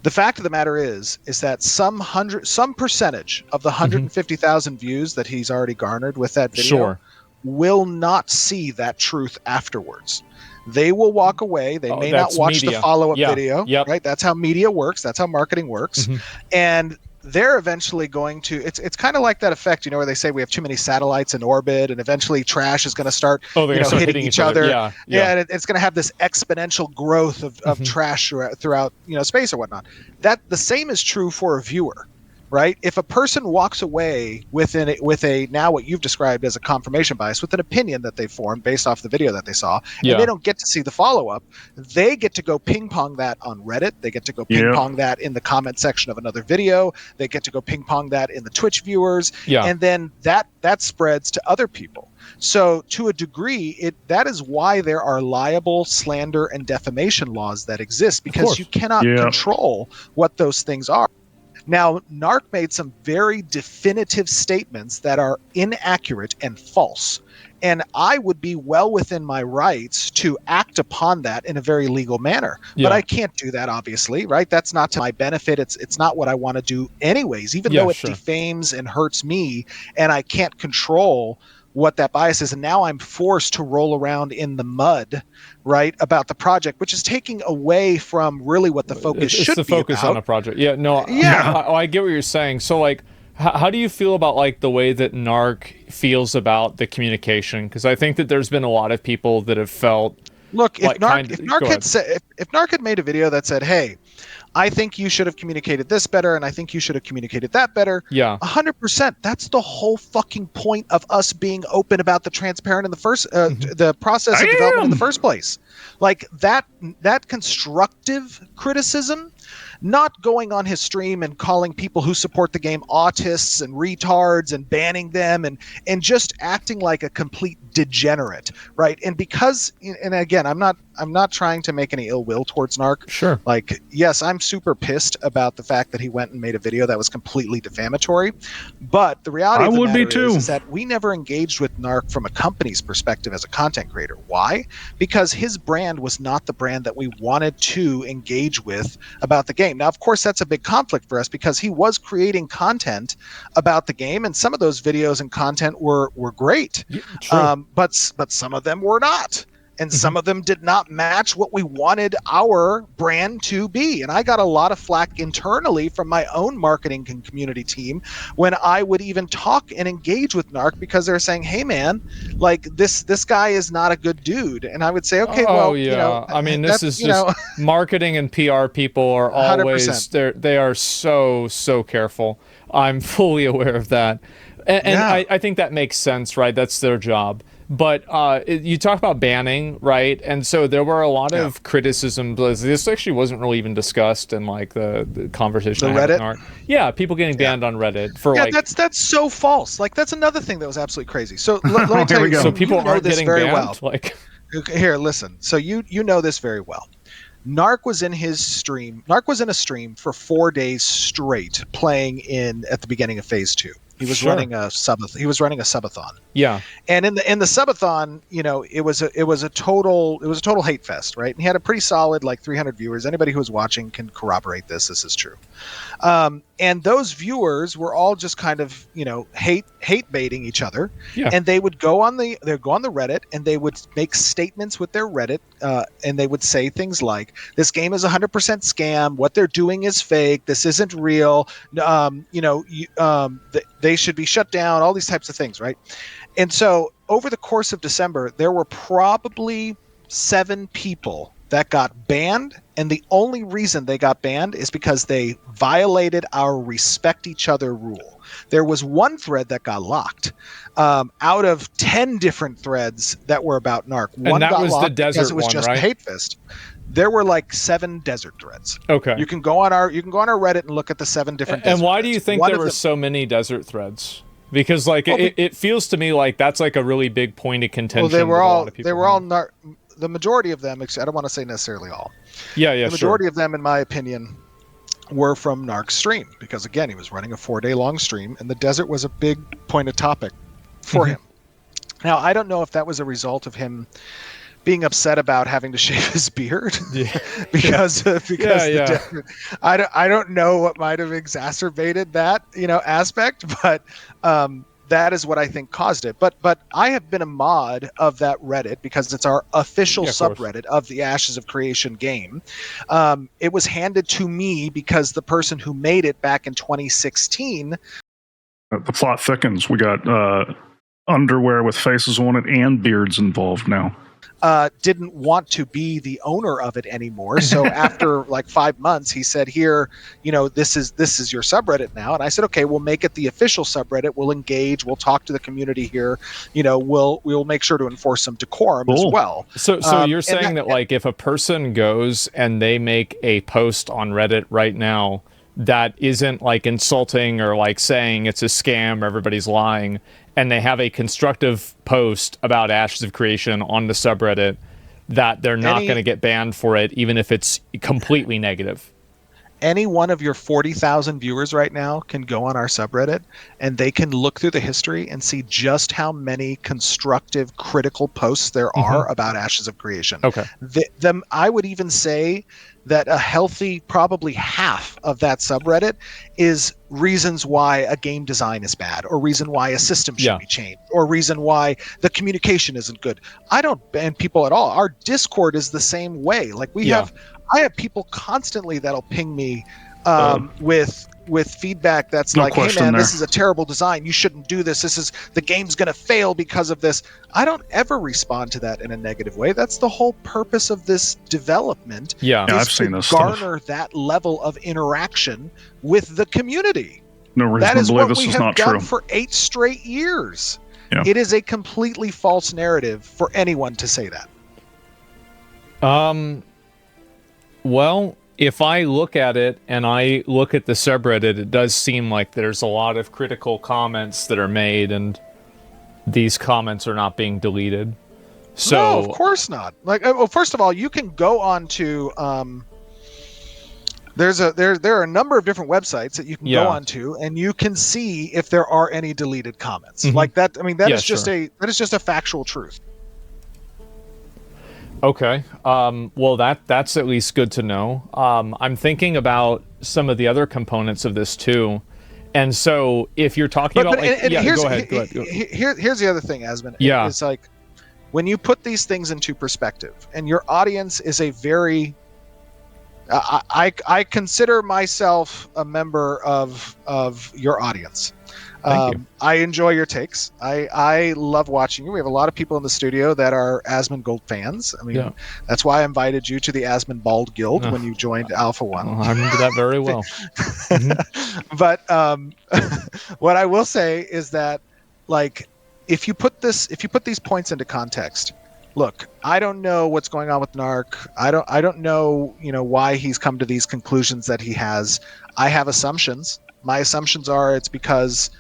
The fact of the matter is that some percentage of the 150,000 views that he's already garnered with that video will not see that truth afterwards. They will walk away. They may not watch the follow-up video. Right? That's how media works. That's how marketing works. And they're eventually going to, it's kind of like that effect, where they say we have too many satellites in orbit and eventually trash is going to start, hitting each other. And it's going to have this exponential growth of trash throughout, space or whatnot. That the same is true for a viewer, right? If a person walks away with now what you've described as a confirmation bias, with an opinion that they formed based off the video that they saw, and they don't get to see the follow-up, they get to go ping pong that on Reddit. They get to go ping pong that in the comment section of another video. They get to go ping pong that in the Twitch viewers. And then that spreads to other people. So to a degree, that is why there are libel, slander, and defamation laws that exist, because you cannot control what those things are. Now, Narc made some very definitive statements that are inaccurate and false. And I would be well within my rights to act upon that in a very legal manner. But I can't do that, obviously, right? That's not to my benefit. It's not what I want to do anyways, even though it defames and hurts me, and I can't control what that bias is. And now I'm forced to roll around in the mud, right, about the project, which is taking away from really what the focus should be. It's the focus on a project. I get what you're saying. So like, how do you feel about like the way that Narc feels about the communication? Because I think that there's been a lot of people that have felt, look, if Narc had made a video that said, hey, I think you should have communicated this better, and I think you should have communicated that better. 100%. That's the whole fucking point of us being open about the transparent in the first, the process of development in the first place. Like that constructive criticism, not going on his stream and calling people who support the game autists and retards and banning them and just acting like a complete degenerate, right? And because, and again, I'm not trying to make any ill will towards Narc. Sure. Like, yes, I'm super pissed about the fact that he went and made a video that was completely defamatory, but the reality of the matter is that we never engaged with Narc from a company's perspective as a content creator. Why? Because his brand was not the brand that we wanted to engage with about the game. Now, of course, that's a big conflict for us because he was creating content about the game, and some of those videos and content were great, but some of them were not. And some of them did not match what we wanted our brand to be. And I got a lot of flack internally from my own marketing and community team when I would even talk and engage with Narc because they're saying, hey, man, like this guy is not a good dude. And I would say, okay, I mean, this is just marketing and PR people are always, 100%. They are so careful. I'm fully aware of that. And I think that makes sense, right? That's their job. But you talk about banning, right? And so there were a lot of criticism. This actually wasn't really even discussed in like the conversation. The Reddit? Yeah, people getting banned on Reddit for that's so false. Like that's another thing that was absolutely crazy. So let me tell you. So people aren't getting banned. Well. Like, here, listen. So you know this very well. Narc was in his stream. Narc was in a stream for 4 days straight, playing at the beginning of phase 2. He was running a subathon. Yeah. And in the subathon, it was a total hate fest, right? And he had a pretty solid 300 viewers. Anybody who was watching can corroborate this. This is true. And those viewers were all just kind of, hate baiting each other. Yeah. And they would go on the Reddit and they would make statements with their Reddit, and they would say things like, "This game is 100% scam. What they're doing is fake. This isn't real. They should be shut down." All these types of things, right? And so over the course of December, there were probably 7 people that got banned, and the only reason they got banned is because they violated our respect each other rule. There was one thread that got locked out of 10 different threads that were about Narc. One and that got was locked the desert because it was one, just right? a hate fest. there were like 7 desert threads. Okay. You can go on our Reddit and look at the 7 different desert And why threads. do you think there were so many desert threads? Because like it feels to me like that's like a really big point of contention. Well, they were all the majority of them. I don't want to say necessarily all. Yeah, The majority of them, in my opinion, were from Narc's stream, because again, he was running a 4-day long stream, and the desert was a big point of topic for him. Now, I don't know if that was a result of him being upset about having to shave his beard, because I don't know what might have exacerbated that aspect, but that is what I think caused it. But I have been a mod of that Reddit because it's our official subreddit of the Ashes of Creation game. It was handed to me because the person who made it back in 2016. The plot thickens. We got underwear with faces on it and beards involved now. Didn't want to be the owner of it anymore. So after like 5 months, he said, "Here, this is your subreddit now." And I said, "Okay, we'll make it the official subreddit. We'll engage. We'll talk to the community here. We'll make sure to enforce some decorum as well." So you're saying that like if a person goes and they make a post on Reddit right now that isn't like insulting or like saying it's a scam or everybody's lying, and they have a constructive post about Ashes of Creation on the subreddit, that they're not going to get banned for it, even if it's completely negative? Any one of your 40,000 viewers right now can go on our subreddit, and they can look through the history and see just how many constructive, critical posts there are about Ashes of Creation. Okay. I would even say that a healthy, probably half of that subreddit is reasons why a game design is bad, or reason why a system should be changed, or reason why the communication isn't good. I don't ban people at all. Our Discord is the same way. Like I have people constantly that'll ping me with feedback that's like, "Hey man, this is a terrible design. You shouldn't do this. The game's going to fail because of this." I don't ever respond to that in a negative way. That's the whole purpose of this development. Yeah, I've seen this garner that level of interaction with the community. No reason to believe this is not true. That is what we have done for 8 straight years. Yeah. It is a completely false narrative for anyone to say that. Well, if I look at it and I look at the subreddit, it does seem like there's a lot of critical comments that are made, and these comments are not being deleted. So no, of course not. Like, well, first of all, you can go on to there are a number of different websites that you can go onto, and you can see if there are any deleted comments. Like that. I mean, that is just a factual truth. Okay. Well, that's at least good to know. I'm thinking about some of the other components of this too. And so if you're talking about go ahead. Here's the other thing, Asmon. Yeah. It's like when you put these things into perspective, and your audience is a very I consider myself a member of your audience. Thank you. I enjoy your takes. I love watching you. We have a lot of people in the studio that are Asmongold fans. I mean, that's why I invited you to the Asmongold Guild when you joined Alpha One. I remember that very well. But what I will say is that, like, if you put these points into context, look, I don't know what's going on with Narc. I don't know, why he's come to these conclusions that he has. I have assumptions. My assumptions are it's because,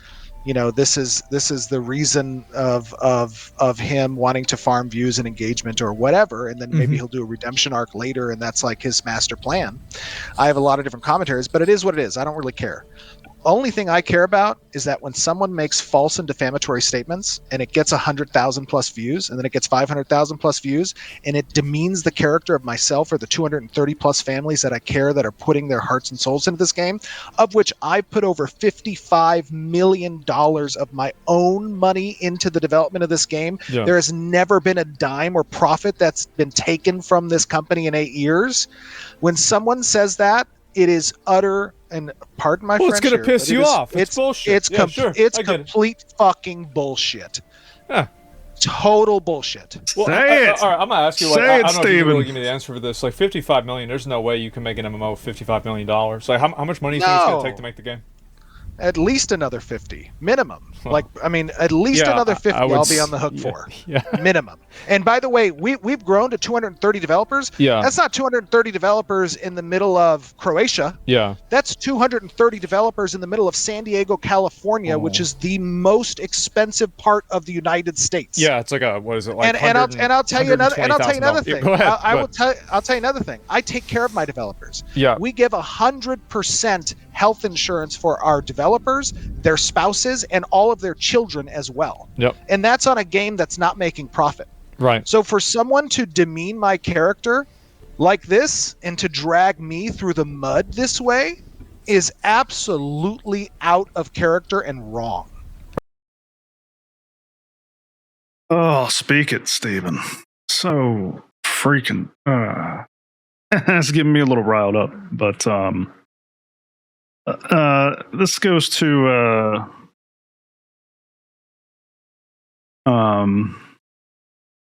this is the reason of him wanting to farm views and engagement or whatever, and then maybe he'll do a redemption arc later, and that's like his master plan. I have a lot of different commentaries, but it is what it is. I don't really care. Only thing I care about is that when someone makes false and defamatory statements and it gets 100,000 plus views, and then it gets 500,000 plus views, and it demeans the character of myself or the 230 plus families that I care that are putting their hearts and souls into this game, of which I put over $55 million of my own money into the development of this game. Yeah. There has never been a dime or profit that's been taken from this company in 8 years. When someone says that, it is utter, and pardon my French, it's going to piss you off. It's bullshit. It's complete fucking bullshit. Yeah. Total bullshit. Well, Say it. All right, I'm going to ask you, like, Say I it, don't know if you can Steven. really give me the answer for this. Like, $55 million, there's no way you can make an MMO with $55 million. Like, how much money do you think it's going to take to make the game? At least another 50 minimum. Like, I mean, at least another 50 I'll be on the hook for. Yeah. Minimum. And by the way, we've grown to 230 developers. Yeah. That's not 230 developers in the middle of Croatia. Yeah. That's 230 developers in the middle of San Diego, California, which is the most expensive part of the United States. Yeah, it's like a, what is it, like and I'll tell you another thing. Go ahead. I'll tell you another thing. I take care of my developers. Yeah. We give 100% health insurance for our developers, their spouses, and all of their children as well. Yep. And that's on a game that's not making profit. Right. So for someone to demean my character like this and to drag me through the mud this way is absolutely out of character and wrong. Oh, speak it, Steven. So freaking it's getting me a little riled up. But this goes to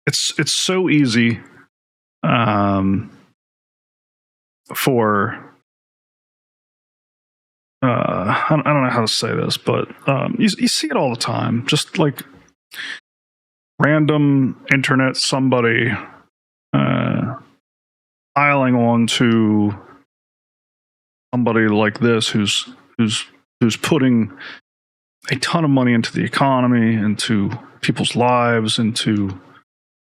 it's so easy for I don't know how to say this, but you see it all the time. Just like random internet somebody piling on to somebody like this who's putting a ton of money into the economy, into people's lives, into,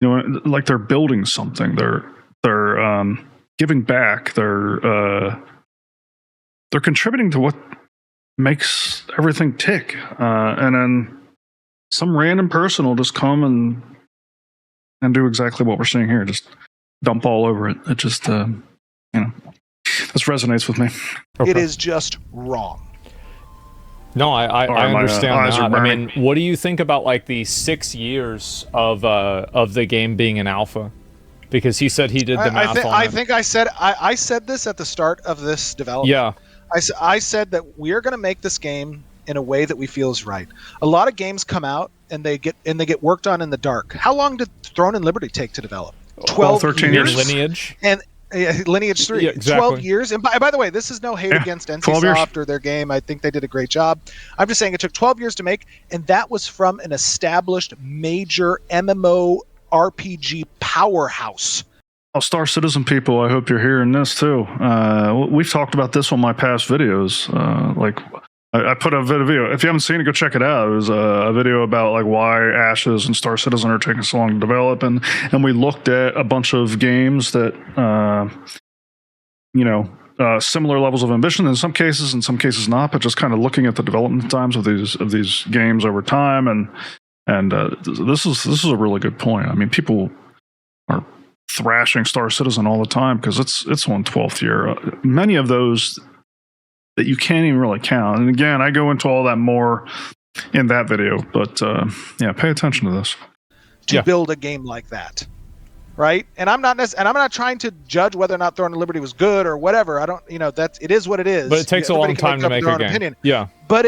you know, like they're building something. They're giving back. They're contributing to what makes everything tick. And then some random person will just come and do exactly what we're seeing here. Just dump all over it. It just, you know, this resonates with me. It is just wrong. No, I understand eyes that. are I burning. mean, what do you think about like the 6 years of the game being an alpha? Because he said he did the math on I it. think I said this at the start of this development. Yeah. I said that we're going to make this game in a way that we feel is right. A lot of games come out and they get worked on in the dark. How long did Throne and Liberty take to develop? 12 13 years. Lineage. And Lineage 3, Yeah, exactly. 12 years. And by the way, this is no hate against 12 years. NCSoft or their game. I think they did a great job. I'm just saying it took 12 years to make, and that was from an established major MMO RPG powerhouse. Oh, Star Citizen people, I hope you're hearing this too. We've talked about this on my past videos. Like, I put a video. If you haven't seen it, go check it out. It was a video about like why Ashes and Star Citizen are taking so long to develop, and we looked at a bunch of games that similar levels of ambition in some cases not, but just kind of looking at the development times of these games over time, and this is a really good point. I mean, people are thrashing Star Citizen all the time because it's on 12th year. Many of those that you can't even really count. And again, I go into all that more in that video, but yeah, pay attention to this. To build a game like that, right? And I'm not trying to judge whether or not Throne of Liberty was good or whatever. I don't, it is what it is. But it takes a long time to make a game. Opinion. Yeah. But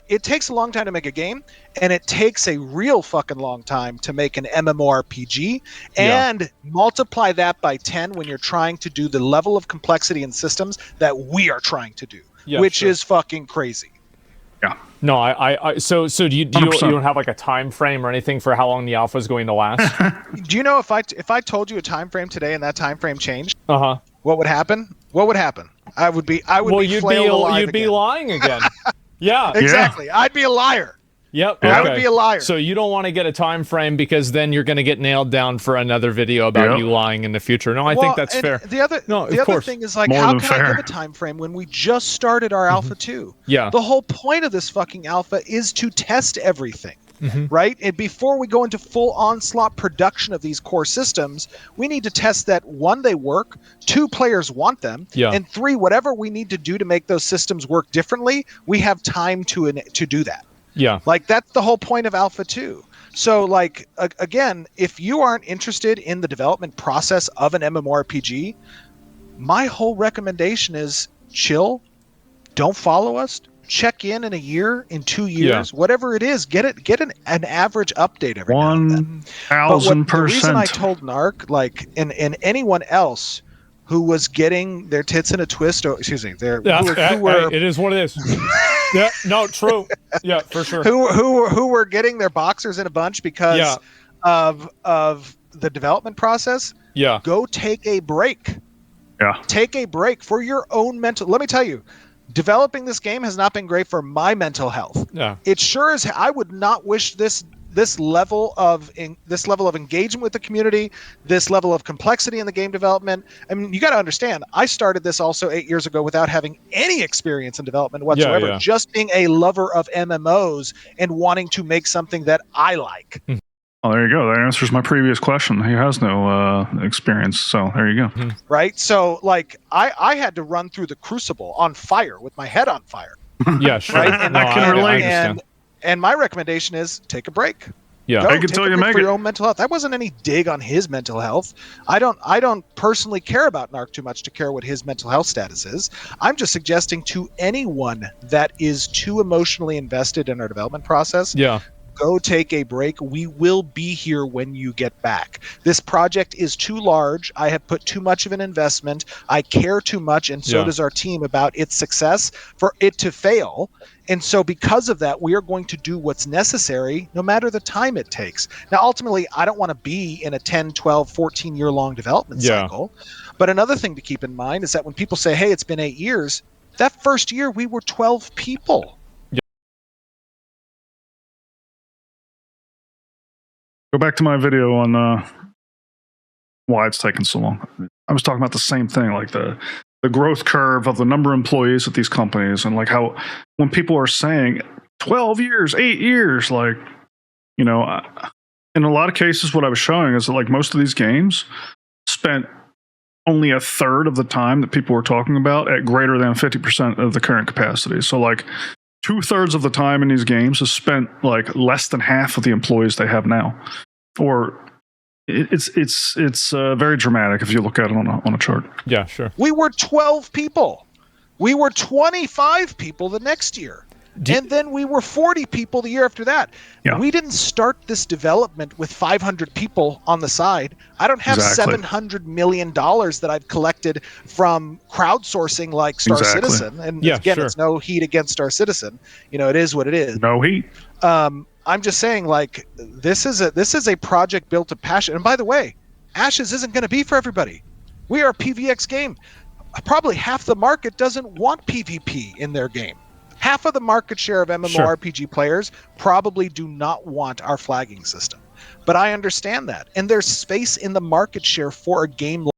it takes a long time to make a game, and it takes a real fucking long time to make an MMORPG, and multiply that by 10 when you're trying to do the level of complexity and systems that we are trying to do, which is fucking crazy. Yeah. No, so do you don't have like a time frame or anything for how long the alpha is going to last? Do you know if I told you a time frame today and that time frame changed? Uh-huh. What would happen? What would happen? I would be you'd be lying again. Yeah, exactly. I'd be a liar. Yep. I would be a liar. So you don't want to get a time frame because then you're going to get nailed down for another video about you lying in the future. No, I think that's fair. The other thing is like, how can I give a time frame when we just started our Alpha 2? Yeah. The whole point of this fucking Alpha is to test everything. Right? And before we go into full onslaught production of these core systems, we need to test that 1, they work, 2, players want them, and 3, whatever we need to do to make those systems work differently, we have time to do that. Yeah. Like, that's the whole point of Alpha 2. So, like, again, if you aren't interested in the development process of an MMORPG, my whole recommendation is chill, don't follow us, check in a year, in 2 years, whatever it is, get an average update every now and then. 1,000%. The reason I told Narc, like, and anyone else who was getting their tits in a twist. Excuse me, it is what it is. Yeah, no, true. Yeah, for sure. Who were getting their boxers in a bunch because of the development process. Yeah. Go take a break. Yeah. Take a break for your own mental. Let me tell you, developing this game has not been great for my mental health. Yeah. It sure is. I would not wish this level of engagement with the community, this level of complexity in the game development. I mean, you got to understand, I started this also 8 years ago without having any experience in development whatsoever, just being a lover of MMOs and wanting to make something that I like. Oh, there you go. That answers my previous question. He has no experience, so there you go. Right? So, like, I had to run through the crucible on fire with my head on fire. Yeah, sure. Right? And I can relate. And my recommendation is take a break. Yeah, I can tell you, for your own mental health. That wasn't any dig on his mental health. I don't personally care about Narc too much to care what his mental health status is. I'm just suggesting to anyone that is too emotionally invested in our development process. Yeah. Go take a break. We will be here when you get back. This project is too large. I have put too much of an investment. I care too much, and so does our team, about its success for it to fail. And so because of that, we are going to do what's necessary, no matter the time it takes. Now, ultimately, I don't want to be in a 10, 12, 14-year-long development cycle. But another thing to keep in mind is that when people say, hey, it's been 8 years, that first year we were 12 people. Go back to my video on why it's taken so long. I was talking about the same thing, like the growth curve of the number of employees at these companies, and like how when people are saying 12 years, 8 years, like, you know, in a lot of cases, what I was showing is that like most of these games spent only a third of the time that people were talking about at greater than 50% of the current capacity. So like 2/3 of the time in these games is spent like less than half of the employees they have now. Or it's very dramatic if you look at it on a chart. Yeah, sure. We were 12 people. We were 25 people the next year. And then we were 40 people the year after that. Yeah. We didn't start this development with 500 people on the side. I don't have $700 million that I've collected from crowdsourcing like Star Citizen. And again, it's no heat against Star Citizen. You know, it is what it is. No heat. I'm just saying, like, this is a project built of passion. And by the way, Ashes isn't going to be for everybody. We are a PvX game. Probably half the market doesn't want PvP in their game. Half of the market share of MMORPG players probably do not want our flagging system. But I understand that. And there's space in the market share for a game.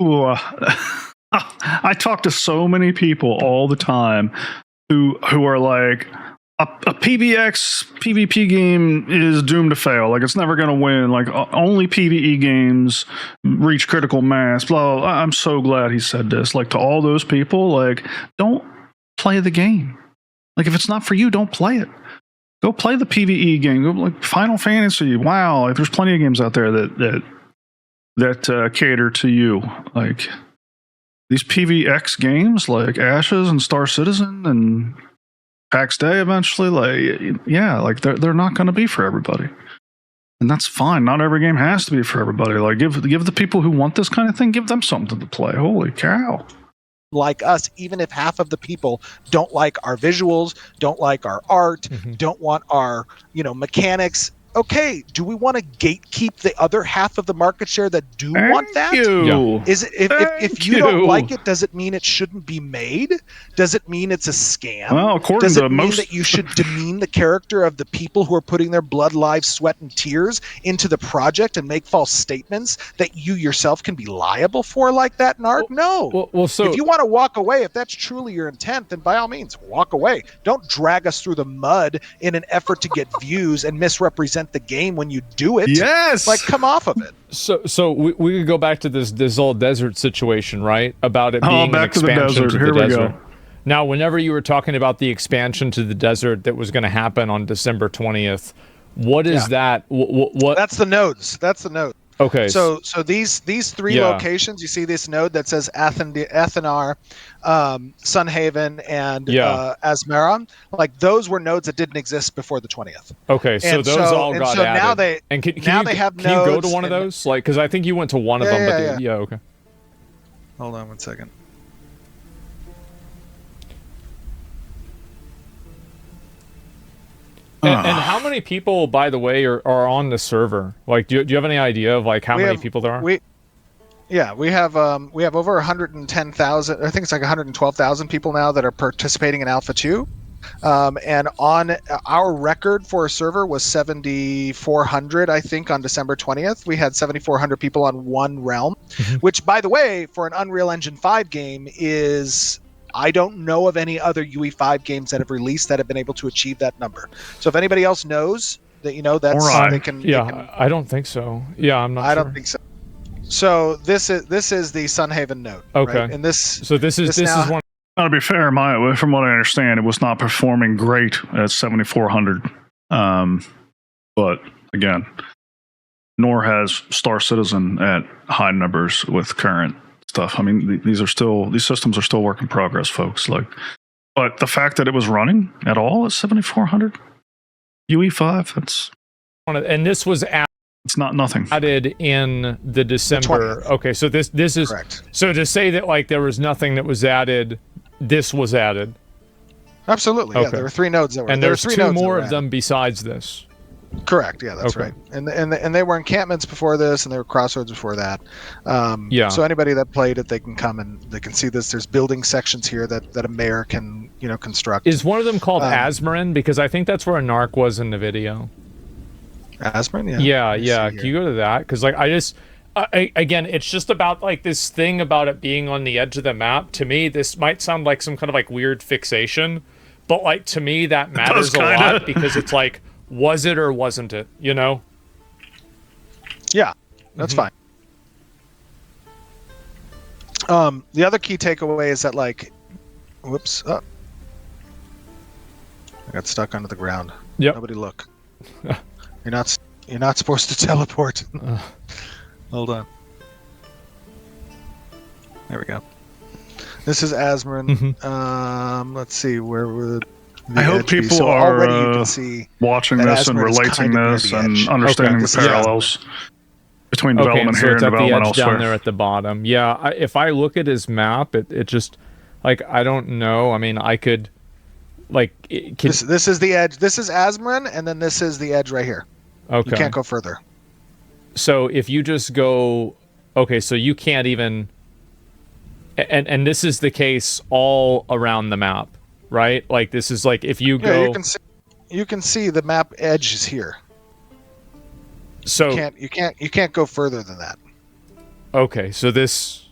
I talk to so many people all the time who are like, a PvX PvP game is doomed to fail. Like, it's never going to win. Like, only PvE games reach critical mass. Blah, blah, blah. I'm so glad he said this. Like, to all those people, like, don't play the game. Like, if it's not for you, don't play it. Go play the PvE game. Go like Final Fantasy. Wow, like there's plenty of games out there that cater to you. Like these PvX games, like Ashes and Star Citizen and PAX Day eventually, like, yeah, like they're not going to be for everybody, and that's fine. Not every game has to be for everybody. Like give the people who want this kind of thing, give them something to play. Holy cow! Like us, even if half of the people don't like our visuals, don't like our art, don't want our mechanics. Okay, do we want to gatekeep the other half of the market share that do want that? Is it, if you don't like it, does it mean it shouldn't be made? Does it mean it's a scam? Well, according does to it mean that you should demean the character of the people who are putting their blood, lives, sweat, and tears into the project and make false statements that you yourself can be liable for like that, Narc? No. Well, so if you want to walk away, if that's truly your intent, then by all means, walk away. Don't drag us through the mud in an effort to get views and misrepresent the game when you do it. Yes, like come off of it. So we could go back to this old desert situation, right? About it being an expansion to the desert. Here we go. Now, whenever you were talking about the expansion to the desert that was going to happen on December 20th, what is that? What? That's the nodes. That's the node. Okay. So these three locations, you see this node that says Athanar, Sunhaven, and Asmaron. Like those were nodes that didn't exist before the 20th. Okay, so those all got added. Now they can they have nodes. Can you go to one of those? Like, because I think you went to one of them. Yeah. Okay. Hold on 1 second. And how many people, by the way, are on the server? Like, do you have any idea of like how many people there are? We have over 110,000. I think it's like 112,000 people now that are participating in Alpha 2. And on our record for a server was 7,400, I think, on December 20th. We had 7,400 people on one realm, which, by the way, for an Unreal Engine 5 game is, I don't know of any other UE5 games that have released that have been able to achieve that number. So if anybody else knows that, that's Right. they can. Yeah, they can, I don't think so. Yeah, I'm not. I sure. don't think so. So this is the Sunhaven node. Okay. Right? And this. So this is one. Now, to be fair, from what I understand, it was not performing great at 7,400. But again, nor has Star Citizen at high numbers with current stuff. I mean, these systems are still work in progress, folks. But the fact that it was running at all at 7,400 UE5, And this was it's not nothing. added in the December. Okay, so this is correct. So to say that like there was nothing that was added, this was added. Absolutely. Okay. Yeah, there were 3 nodes that were. And there there's were 3 two nodes more that of them besides this. Correct. Yeah, that's Okay. right. And they were encampments before this, and they were crossroads before that. Yeah. So anybody that played it, they can come and they can see this. There's building sections here that a mayor can construct. Is one of them called Asmarin? Because I think that's where a narc was in the video. Asmarin? Yeah. Can you go to that? Because like again, it's just about like this thing about it being on the edge of the map. To me, this might sound like some kind of like weird fixation, but like to me that matters a lot because it's like, was it or wasn't it? Yeah, that's fine. The other key takeaway is that whoops, I got stuck under the ground. Yep. Nobody look. You're not supposed to teleport. Hold on. There we go. This is Asmarin. Let's see where were I hope people are already you can see watching this and relating this and understanding the parallels between development here and development elsewhere. Down there at the bottom. Yeah, if I look at his map, it just like I don't know. I mean, I could this is the edge. This is Asmarin, and then this is the edge right here. Okay, you can't go further. So if you just go, okay, so you can't even. And this is the case all around the map. Right, like this is like if you go, you can see the map edge is here. So you can't go further than that. Okay, so this.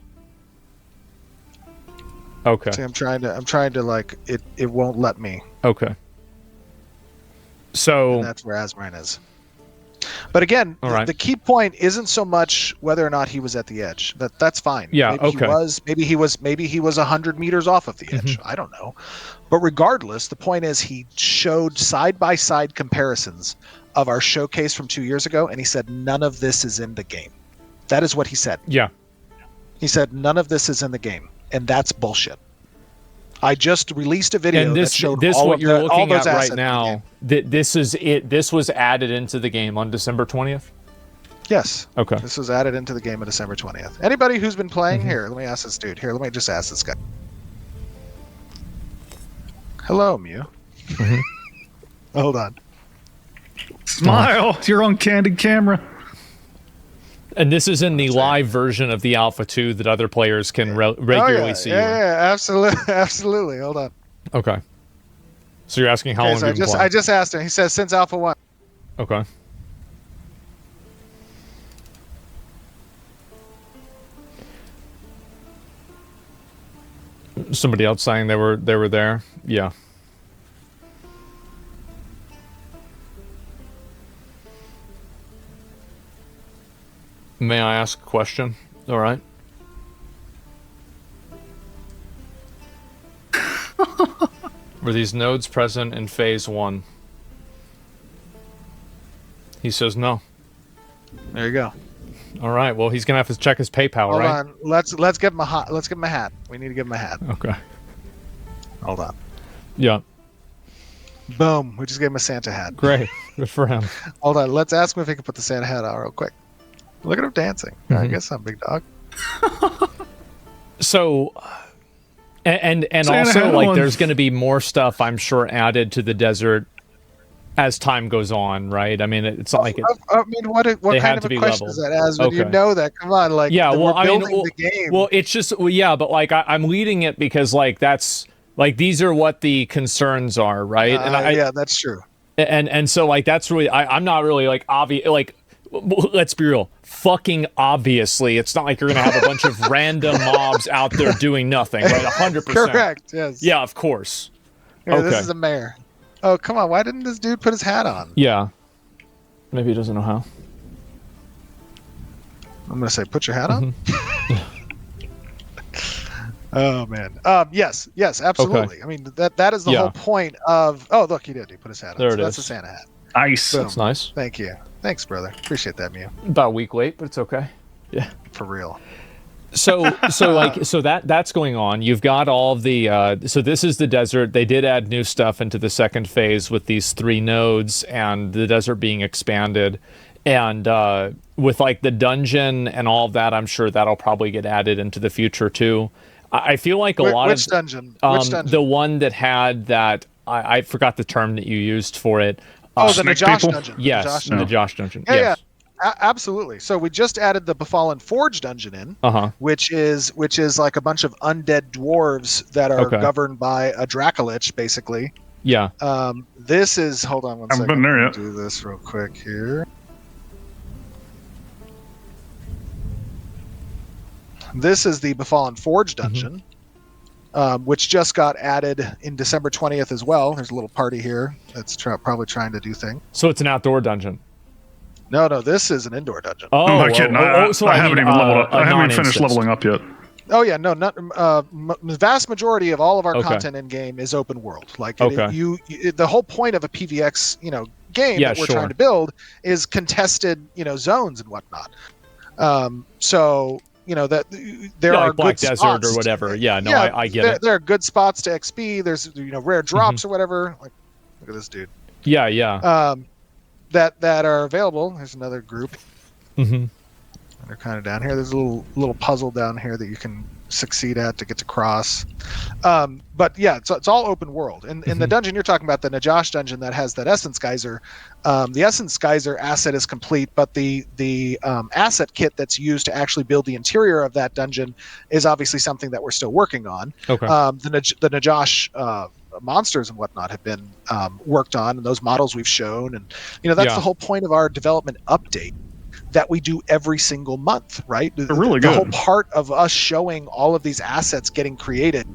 Okay. See, I'm trying to like it won't let me. Okay. So and that's where Asmarin is. But again, the key point isn't so much whether or not he was at the edge. That's fine. Yeah. Maybe he was 100 meters off of the edge. I don't know. But regardless, the point is he showed side-by-side comparisons of our showcase from 2 years ago, and he said none of this is in the game. That is what he said. Yeah. He said none of this is in the game, and that's bullshit. I just released a video that showed all what you're looking at right assets now. This is it. This was added into the game on December 20th. Yes. Okay. This was added into the game on December 20th. Anybody who's been playing here, let me ask this dude. Here, let me just ask this guy. Hello, Mew. Hold on. Smile. You're on candid camera. And this is in the live version of the Alpha 2 that other players can regularly see. Yeah, absolutely. Hold on. Okay. So you're asking how long you've been playing? I just asked him. He says since Alpha 1. Okay. Somebody else saying they were there. Yeah. May I ask a question? All right. Were these nodes present in phase 1? He says no. There you go. All right. Well, he's gonna have to check his PayPal, right? Hold on. Let's give him a hat. We need to give him a hat. Okay. Hold on. Yeah. Boom. We just gave him a Santa hat. Great. Good for him. Hold on. Let's ask him if he can put the Santa hat on real quick. Look at him dancing. I guess I'm big dog. So, and also like there's going to be more stuff, I'm sure, added to the desert as time goes on, right? I mean, it's not like it. I mean, what kind of a question is that, Asmon? Okay. You know that? Come on, like, yeah. Well, we're building the game. Well, it's just yeah, but like I'm leading it because like that's like these are what the concerns are, right? And yeah, that's true. And so like that's really I'm not really like obvious like. Let's be real. Fucking obviously, it's not like you're gonna have a bunch of random mobs out there doing nothing, right? 100%. Correct. Yes. Yeah, of course. Yeah, okay. This is a mayor. Oh, come on! Why didn't this dude put his hat on? Yeah. Maybe he doesn't know how. I'm gonna say, put your hat on. Oh man. Yes, absolutely. Okay. I mean, that is the whole point of. Oh, look, he did. He put his hat on. There it is. That's a Santa hat. Nice. Boom. That's nice. Thank you. Thanks, brother. Appreciate that, Mew. About a week late, but it's okay. Yeah. For real. So that's going on. You've got all of the so this is the desert. They did add new stuff into the second phase with these 3 nodes and the desert being expanded. And with like the dungeon and all of that, I'm sure that'll probably get added into the future too. I feel like which dungeon? Which dungeon? The one that had that I forgot the term that you used for it. The Najosh dungeon. Yes, the Najosh dungeon. Yeah, yes. yeah. Absolutely. So we just added the Befallen Forge dungeon in, which is like a bunch of undead dwarves that are governed by a Dracolich, basically. Yeah. This is. Hold on one second. I haven't been there yet. Do this real quick here. This is the Befallen Forge dungeon, which just got added in December 20th as well. There's a little party here that's probably trying to do things. So it's an outdoor dungeon. No, this is an indoor dungeon. Oh, I'm not kidding. So I haven't even leveled up. I haven't even finished non-instance. leveling up yet. Oh yeah, no, not the vast majority of all of our content in game is open world. Like the whole point of a PVX, game that we're trying to build is contested, zones and whatnot. So that there are like Black good Desert spots or whatever. I get it. There are good spots to XP. There's rare drops or whatever. Like, look at this dude. Yeah. That are available. There's another group. Mm-hmm. They're kind of down here. There's a little puzzle down here that you can succeed at to get to cross. But yeah, it's all open world. And in the dungeon you're talking about, the Najosh dungeon that has that Essence Geyser, the Essence Geyser asset is complete, but the asset kit that's used to actually build the interior of that dungeon is obviously something that we're still working on. Okay. The Najosh monsters and whatnot have been worked on, and those models we've shown, and that's the whole point of our development update that we do every single month, right? They're really the good. whole part of us showing all of these assets getting created,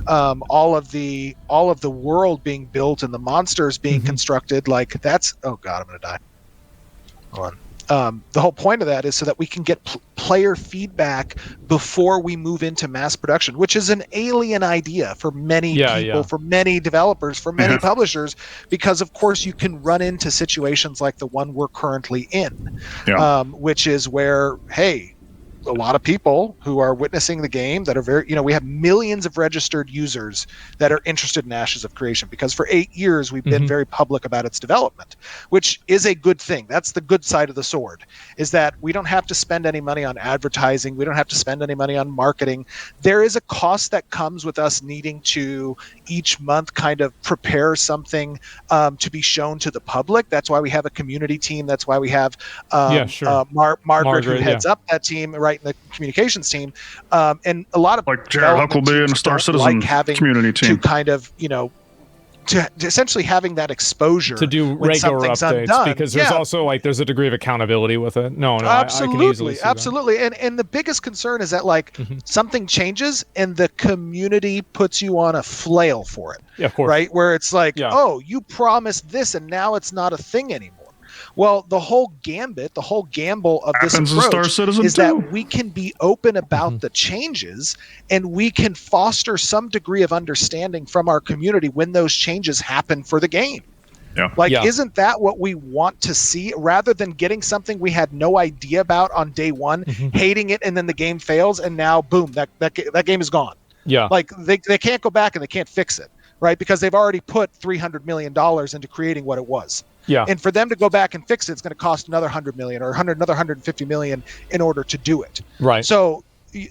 all of the world being built and the monsters being constructed, like that's, oh god, I'm gonna die. Hold on. The whole point of that is so that we can get player feedback before we move into mass production, which is an alien idea for many people, for many developers, for many publishers, because of course you can run into situations like the one we're currently in, which is where, hey, a lot of people who are witnessing the game that are very, we have millions of registered users that are interested in Ashes of Creation, because for 8 years we've been very public about its development, which is a good thing. That's the good side of the sword, is that we don't have to spend any money on advertising. We don't have to spend any money on marketing. There is a cost that comes with us needing to each month kind of prepare something to be shown to the public. That's why we have a community team. That's why we have Margaret, who heads up that team, right, in the communications team, and a lot of like Jared Huckleby and the Star Citizen like having community team to kind of to essentially having that exposure to do regular updates, because there's also like there's a degree of accountability with it. No, absolutely, I can easily see absolutely. And the biggest concern is that like something changes and the community puts you on a flail for it. Yeah, of course. Right, where it's like, oh, you promised this and now it's not a thing anymore. Well, the whole gambit, the whole gamble of this approach is that we can be open about the changes, and we can foster some degree of understanding from our community when those changes happen for the game. Isn't that what we want to see, rather than getting something we had no idea about on day one, hating it, and then the game fails, and now boom, that game is gone. Yeah, like they can't go back and they can't fix it, right? Because they've already put $300 million into creating what it was. Yeah. And for them to go back and fix it, it's going to cost another $100 million or another $150 million in order to do it. Right. So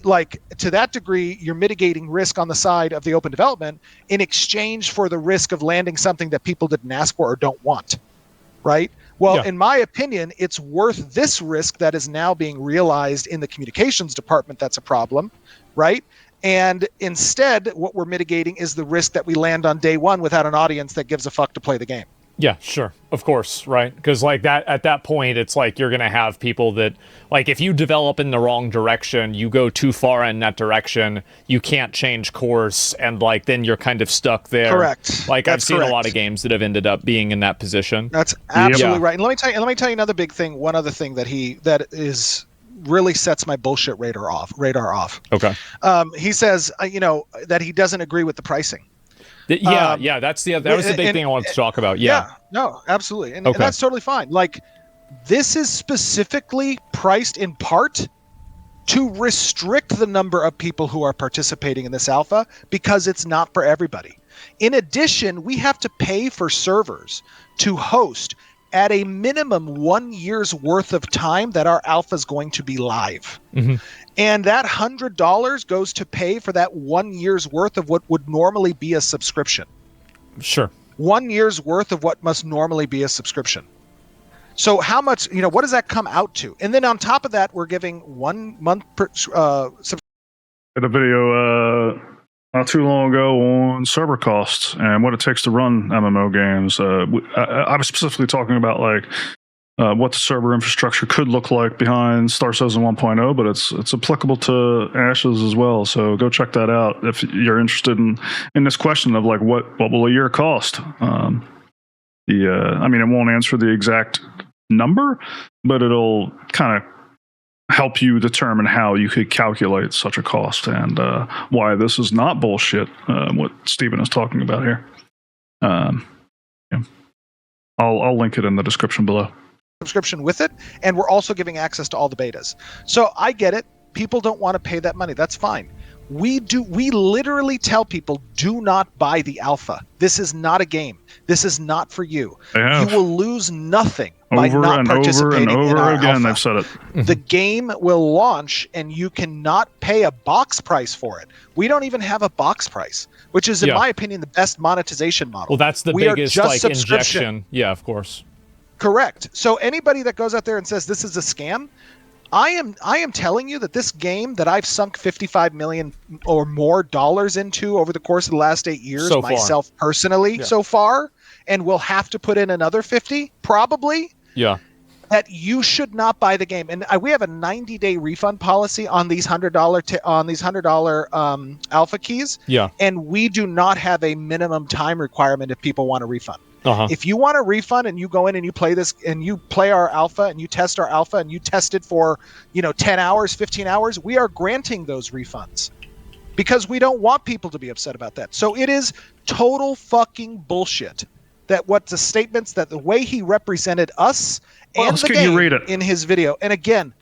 like to that degree, you're mitigating risk on the side of the open development in exchange for the risk of landing something that people didn't ask for or don't want, right? Well, in my opinion, it's worth this risk that is now being realized in the communications department. That's a problem, right? And instead, what we're mitigating is the risk that we land on day one without an audience that gives a fuck to play the game. Yeah, sure. Of course, right? Because like that at that point, it's like you're going to have people that, like, if you develop in the wrong direction, you go too far in that direction, you can't change course, and like then you're kind of stuck there. Correct. Like I've seen a lot of games that have ended up being in that position. That's absolutely right. And let me tell you another big thing. One other thing that is really sets my bullshit radar off. Okay. He says, that he doesn't agree with the pricing. That was the big thing I wanted to talk about. Yeah, no, absolutely. And that's totally fine. Like, this is specifically priced in part to restrict the number of people who are participating in this alpha because it's not for everybody. In addition, we have to pay for servers to host at a minimum 1 year's worth of time that our alpha is going to be live. Mm-hmm. And that $100 goes to pay for that 1 year's worth of what would normally be a subscription. Sure. 1 year's worth of what must normally be a subscription. So how much, what does that come out to? And then on top of that, we're giving 1 month subscription. Did a video not too long ago on server costs and what it takes to run MMO games. I was specifically talking about like what the server infrastructure could look like behind Star Citizen 1.0, but it's applicable to Ashes as well. So go check that out if you're interested in this question of like what will a year cost. I mean, it won't answer the exact number, but it'll kind of help you determine how you could calculate such a cost and why this is not bullshit, what Stephen is talking about here. I'll link it in the description below. Subscription with it, and we're also giving access to all the betas. So I get it. People don't want to pay that money. That's fine. We literally tell people, do not buy the alpha. This is not a game. This is not for you. You will lose nothing by not participating in our again, alpha. they've said it. The game will launch and you cannot pay a box price for it. We don't even have a box price, which is, in my opinion, the best monetization model. Well, that's the biggest like injection. Yeah, of course. Correct. So anybody that goes out there and says this is a scam, I am telling you that this game that I've sunk $55 million or more into over the course of the last 8 years, myself personally, so far, and will have to put in another 50 probably. Yeah. That you should not buy the game, and we have a 90-day refund policy on these $100 alpha keys. Yeah. And we do not have a minimum time requirement if people want a refund. Uh-huh. If you want a refund and you go in and you play this and you play our alpha and you test our alpha and you test it for 10 hours, 15 hours, we are granting those refunds because we don't want people to be upset about that. So it is total fucking bullshit that the statements that the way he represented us and the game in his video. And again,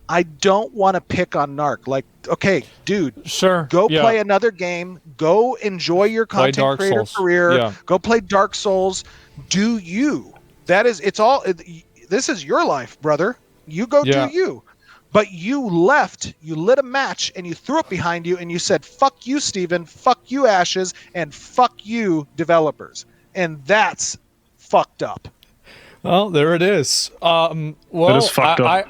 I don't want to pick on Narc. Like, okay, dude, sure, go play another game. Go enjoy your content creator career. Yeah. Go play Dark Souls. Do you? This is your life, brother. You go do you. But you lit a match, and you threw it behind you, and you said, fuck you, Steven, fuck you, Ashes, and fuck you, developers. And that's fucked up. Well, there it is. Well, it is fucked up.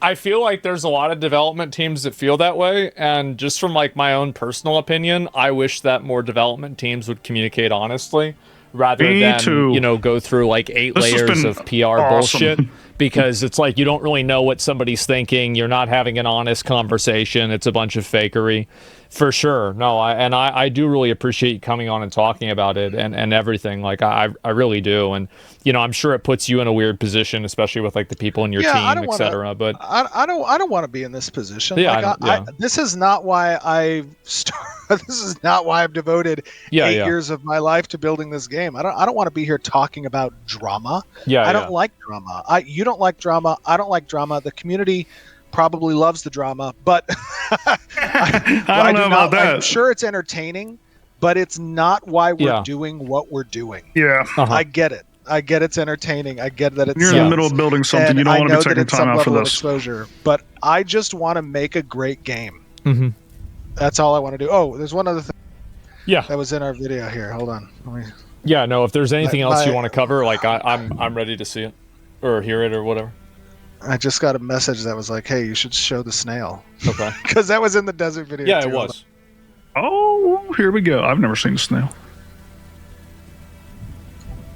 I feel like there's a lot of development teams that feel that way, and just from like my own personal opinion, I wish that more development teams would communicate honestly rather than go through like 8 layers of PR bullshit, because it's like you don't really know what somebody's thinking. You're not having an honest conversation. It's a bunch of fakery. For sure. No, I do really appreciate you coming on and talking about it and everything. Like I really do. And I'm sure it puts you in a weird position, especially with like the people in your team, etc. But I don't want to be in this position. Yeah, this is not why this is not why I've devoted 8 years of my life to building this game. I don't want to be here talking about drama. I don't like drama. You don't like drama. I don't like drama. The community probably loves the drama, but I don't know about that. I'm sure it's entertaining, but it's not why we're doing what we're doing. Yeah. I get it. I get it's entertaining. I get that it's. You're in the middle of building something. You don't want to be taking time out for this. Exposure, but I just want to make a great game. Mm-hmm. That's all I want to do. Oh, there's one other thing. Yeah. That was in our video here. Hold on. Yeah. No. If there's anything else you want to cover, like I'm ready to see it, or hear it, or whatever. I just got a message that was like, "Hey, you should show the snail." Okay. Because that was in the desert video. Yeah, too. it was. Oh, here we go. I've never seen a snail.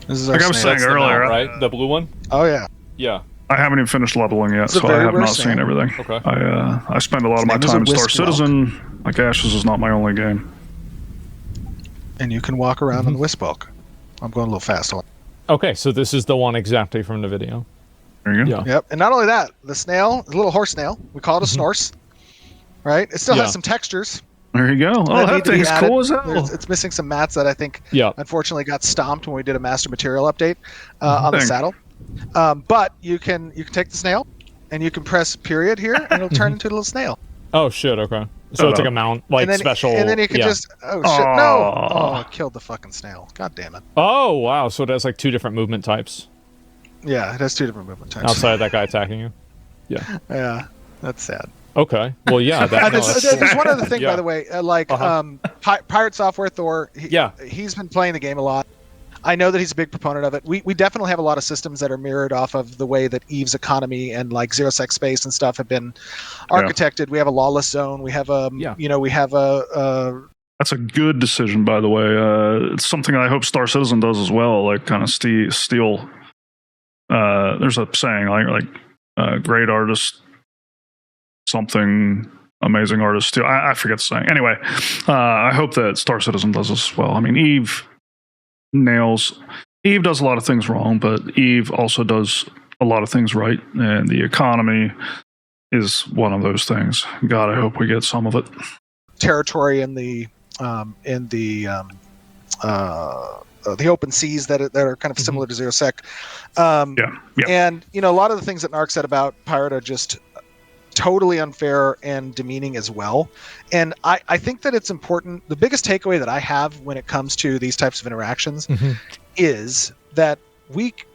This is our like I was saying That's earlier, the mount, right? The blue one. Oh yeah. Yeah. I haven't even finished leveling yet, It's a so I very have rare not snail. seen everything. Okay. I spend a lot of my His name is a time in Star whisk Citizen. Like Ashes is not my only game. And you can walk around on the whisk bulk. I'm going a little fast. Okay, so this is the one exactly from the video. There you go. Yeah. Yep. And not only that, the snail, the little horse snail, we call it a snorse. Right? It still Yeah. has some textures. There you go. Oh, that need that to be thing's added. cool as hell. It's missing some mats that I think Yeah. unfortunately got stomped when we did a master material update on the Dang. saddle. But you can take the snail and you can press period here and it'll turn into a little snail. Oh shit. Okay. So it's like a mount, like and then, special. And then you can yeah. just no! Oh, I killed the fucking snail. God damn it. Oh wow. So it has like 2 different movement types Yeah, it has 2 different movement types. outside of that guy attacking you. Yeah. Yeah, that's sad. Okay. Well, yeah. That, no, that's There's one other thing, Yeah. by the way. Pirate Software Thor. Yeah. He's been playing the game a lot. I know that he's a big proponent of it. We definitely have a lot of systems that are mirrored off of the way that Eve's economy and like Zero Sec Space and stuff have been architected. We have a lawless zone. We have we have a That's a good decision, by the way. It's something I hope Star Citizen does as well. Like kind of steal. There's a saying like great artist, something amazing artist steal. I forget the saying. Anyway, I hope that Star Citizen does this as well. I mean, Eve does a lot of things wrong, but Eve also does a lot of things right, and the economy is one of those things. God, I hope we get some of it. territory in the open seas that are kind of similar to Zero Sec. Yeah. And a lot of the things that Narc said about Pirate are just totally unfair and demeaning as well. And I think that it's important. The biggest takeaway that I have when it comes to these types of interactions is that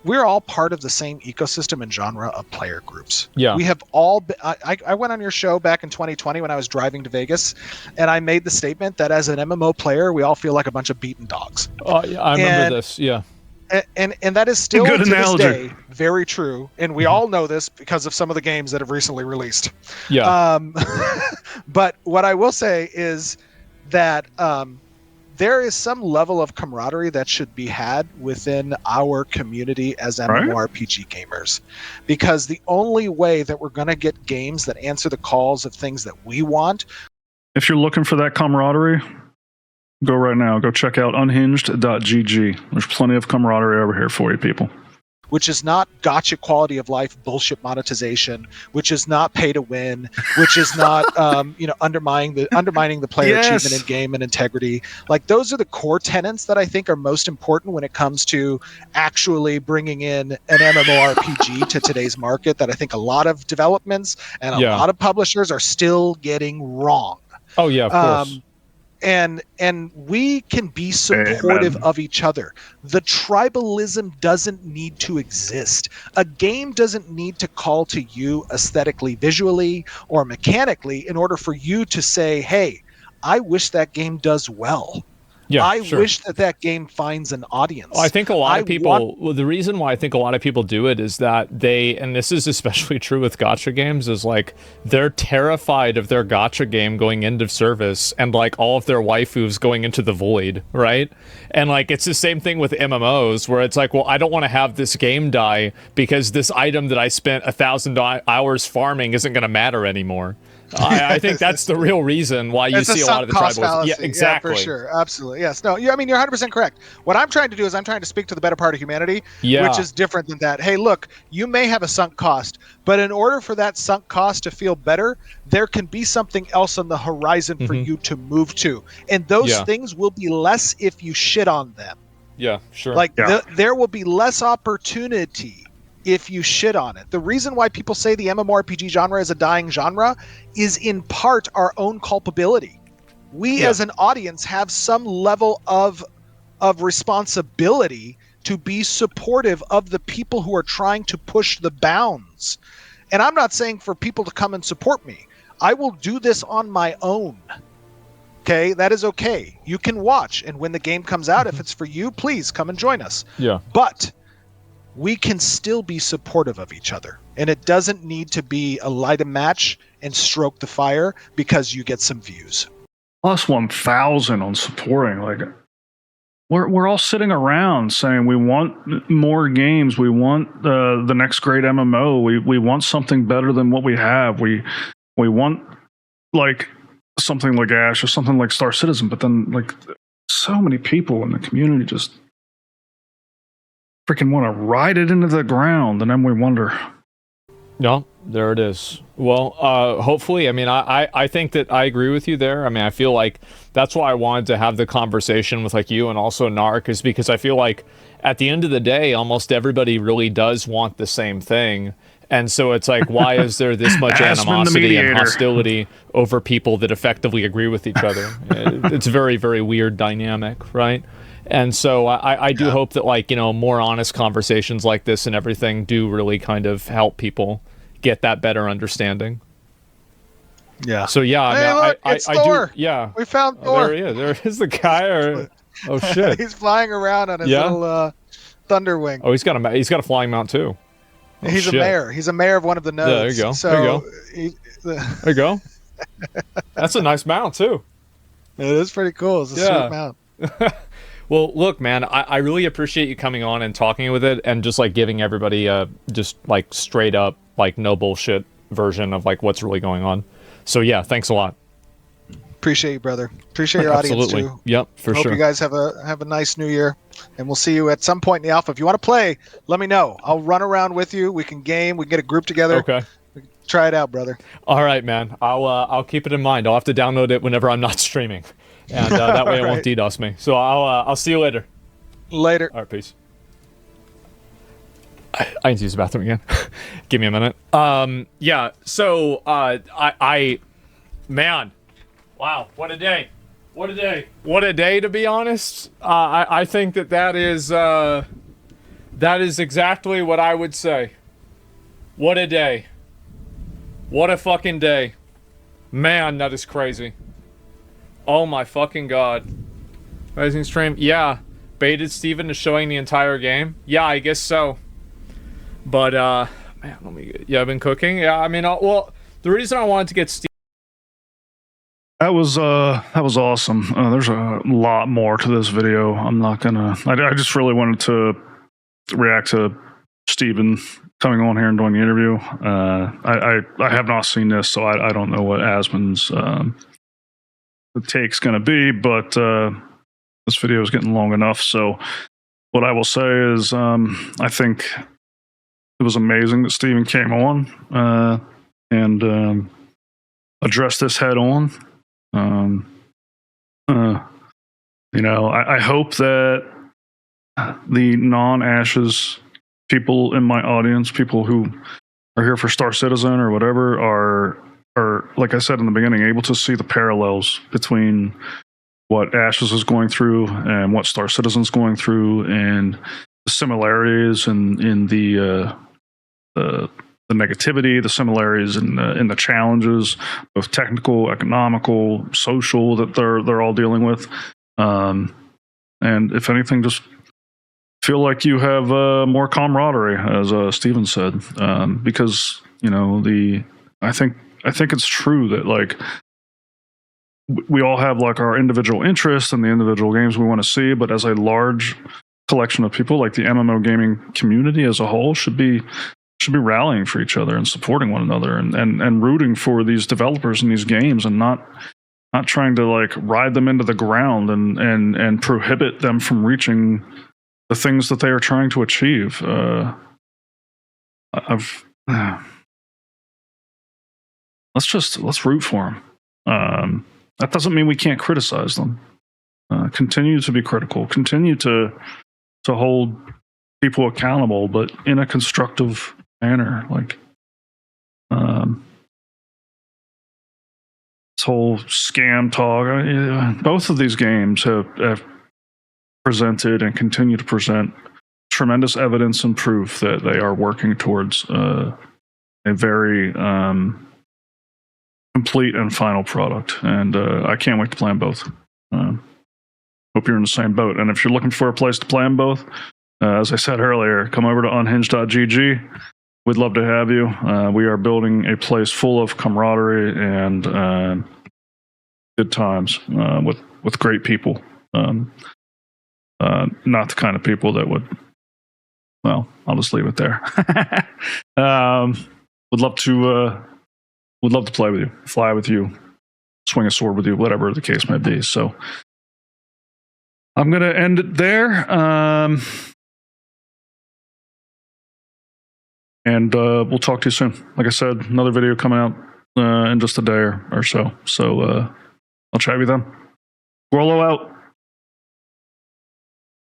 we're all part of the same ecosystem and genre of player groups. Yeah. We have all been, I went on your show back in 2020 when I was driving to Vegas, and I made the statement that as an MMO player, we all feel like a bunch of beaten dogs. Yeah, I remember this. Yeah. And that is still Good to analogy. this day very true, and we all know this because of some of the games that have recently released. Yeah. But what I will say is that there is some level of camaraderie that should be had within our community as MMORPG gamers, because the only way that we're going to get games that answer the calls of things that we want. If you're looking for that camaraderie, go right now. Go check out unhinged.gg. There's plenty of camaraderie over here for you, people. Which is not gotcha quality of life bullshit monetization, which is not pay to win, which is not undermining the player achievement in game and integrity. Like, those are the core tenets that I think are most important when it comes to actually bringing in an MMORPG to today's market, that I think a lot of developments and a lot of publishers are still getting wrong. Oh yeah, of course. And we can be supportive of each other. The tribalism doesn't need to exist. A game doesn't need to call to you aesthetically, visually, or mechanically in order for you to say, hey, I wish that game does well. Yeah, I wish that game finds an audience. I think a lot of people, the reason why I think a lot of people do it is that and this is especially true with gacha games, is like they're terrified of their gacha game going end of service and like all of their waifus going into the void, right? And like it's the same thing with MMOs, where it's like, well, I don't want to have this game die because this item that I spent 1,000 hours farming isn't going to matter anymore. I think that's the real reason why you see a lot of the tribals. Yeah, exactly. Yeah, for sure. Absolutely. Yes. No, I mean, you're 100% correct. What I'm trying to do is I'm trying to speak to the better part of humanity, which is different than that. Hey, look, you may have a sunk cost, but in order for that sunk cost to feel better, there can be something else on the horizon for you to move to. And those things will be less if you shit on them. Yeah, sure. Like there will be less opportunity if you shit on it. The reason why people say the MMORPG genre is a dying genre is in part our own culpability. We as an audience have some level of responsibility to be supportive of the people who are trying to push the bounds. And I'm not saying for people to come and support me. I will do this on my own. Okay, that is okay. You can watch, and when the game comes out, if it's for you, please come and join us. Yeah. But we can still be supportive of each other. And it doesn't need to be a light a match and stroke the fire because you get some views. Plus 1,000 on supporting. Like, we're all sitting around saying we want more games. We want the next great MMO. We want something better than what we have. We want like something like Ash or something like Star Citizen. But then like so many people in the community just freaking want to ride it into the ground, and then we wonder. No, there it is. Well, hopefully, I mean, I think that I agree with you there. I mean, I feel like that's why I wanted to have the conversation with like you and also Narc, is because I feel like at the end of the day, almost everybody really does want the same thing. And so it's like, why is there this much animosity and hostility over people that effectively agree with each other? It's a very, very weird dynamic, right? And so I do hope that, like, you know, more honest conversations like this and everything do really kind of help people get that better understanding. Yeah. So yeah, I hey, mean, look, I it's Thor. do. Yeah. We found Thor. There he is. There is the guy. Oh shit. He's flying around on his little thunder wing. Oh, he's got a flying mount too. Oh, he's a mayor. He's a mayor of one of the nodes. Yeah, there you go. So there you go. That's a nice mount too. It is pretty cool. It's a sweet mount. Well, look, man, I really appreciate you coming on and talking with it and just like giving everybody a just like straight up like no bullshit version of like what's really going on. So yeah, thanks a lot. Appreciate you, brother. Appreciate your audience too. Yep, for sure. Hope you guys have a nice new year, and we'll see you at some point in the alpha. If you want to play, let me know. I'll run around with you. We can game. We can get a group together. Okay. Try it out, brother. All right, man. I'll keep it in mind. I'll have to download it whenever I'm not streaming, and that way it won't DDoS me. So I'll see you later. Later. All right, peace. I need to use the bathroom again. Give me a minute. Yeah. So man. Wow, what a day. What a day. What a day, to be honest. I think that is exactly what I would say. What a day. What a fucking day. Man, that is crazy. Oh my fucking god. Rising stream? Yeah. Baited Steven to showing the entire game? Yeah, I guess so. But, man, let me get... Yeah, I've been cooking? Yeah, I mean, well, the reason I wanted to get Steven... That was awesome. There's a lot more to this video. I'm not gonna. I just really wanted to react to Steven coming on here and doing the interview. I have not seen this, so I don't know what Asmon's take's gonna be. But this video is getting long enough. So what I will say is, I think it was amazing that Steven came on and addressed this head on. You know, I hope that the non-Ashes people in my audience, people who are here for Star Citizen or whatever, are like I said in the beginning, able to see the parallels between what Ashes is going through and what Star Citizen's going through, and the similarities in the negativity, the similarities in the challenges, both technical, economical, social, that they're all dealing with. And if anything, just feel like you have more camaraderie, as Steven said, because you know I think it's true that like we all have like our individual interests and the individual games we want to see, but as a large collection of people, like the MMO gaming community as a whole should be rallying for each other and supporting one another and rooting for these developers in these games, and not trying to like ride them into the ground and prohibit them from reaching the things that they are trying to achieve. Let's root for them. That doesn't mean we can't criticize them. Continue to be critical. Continue to hold people accountable, but in a constructive manner. Like this whole scam talk. Both of these games have presented and continue to present tremendous evidence and proof that they are working towards a very complete and final product. And I can't wait to play them both. Hope you're in the same boat. And if you're looking for a place to play them both, as I said earlier, come over to unhinged.gg. We'd love to have you. We are building a place full of camaraderie and good times with great people. Not the kind of people that would, well, I'll just leave it there. Would love to play with you, fly with you, swing a sword with you, whatever the case may be. So I'm going to end it there. And we'll talk to you soon. Like I said, another video coming out in just a day or so. So I'll chat with you then. Grollo out.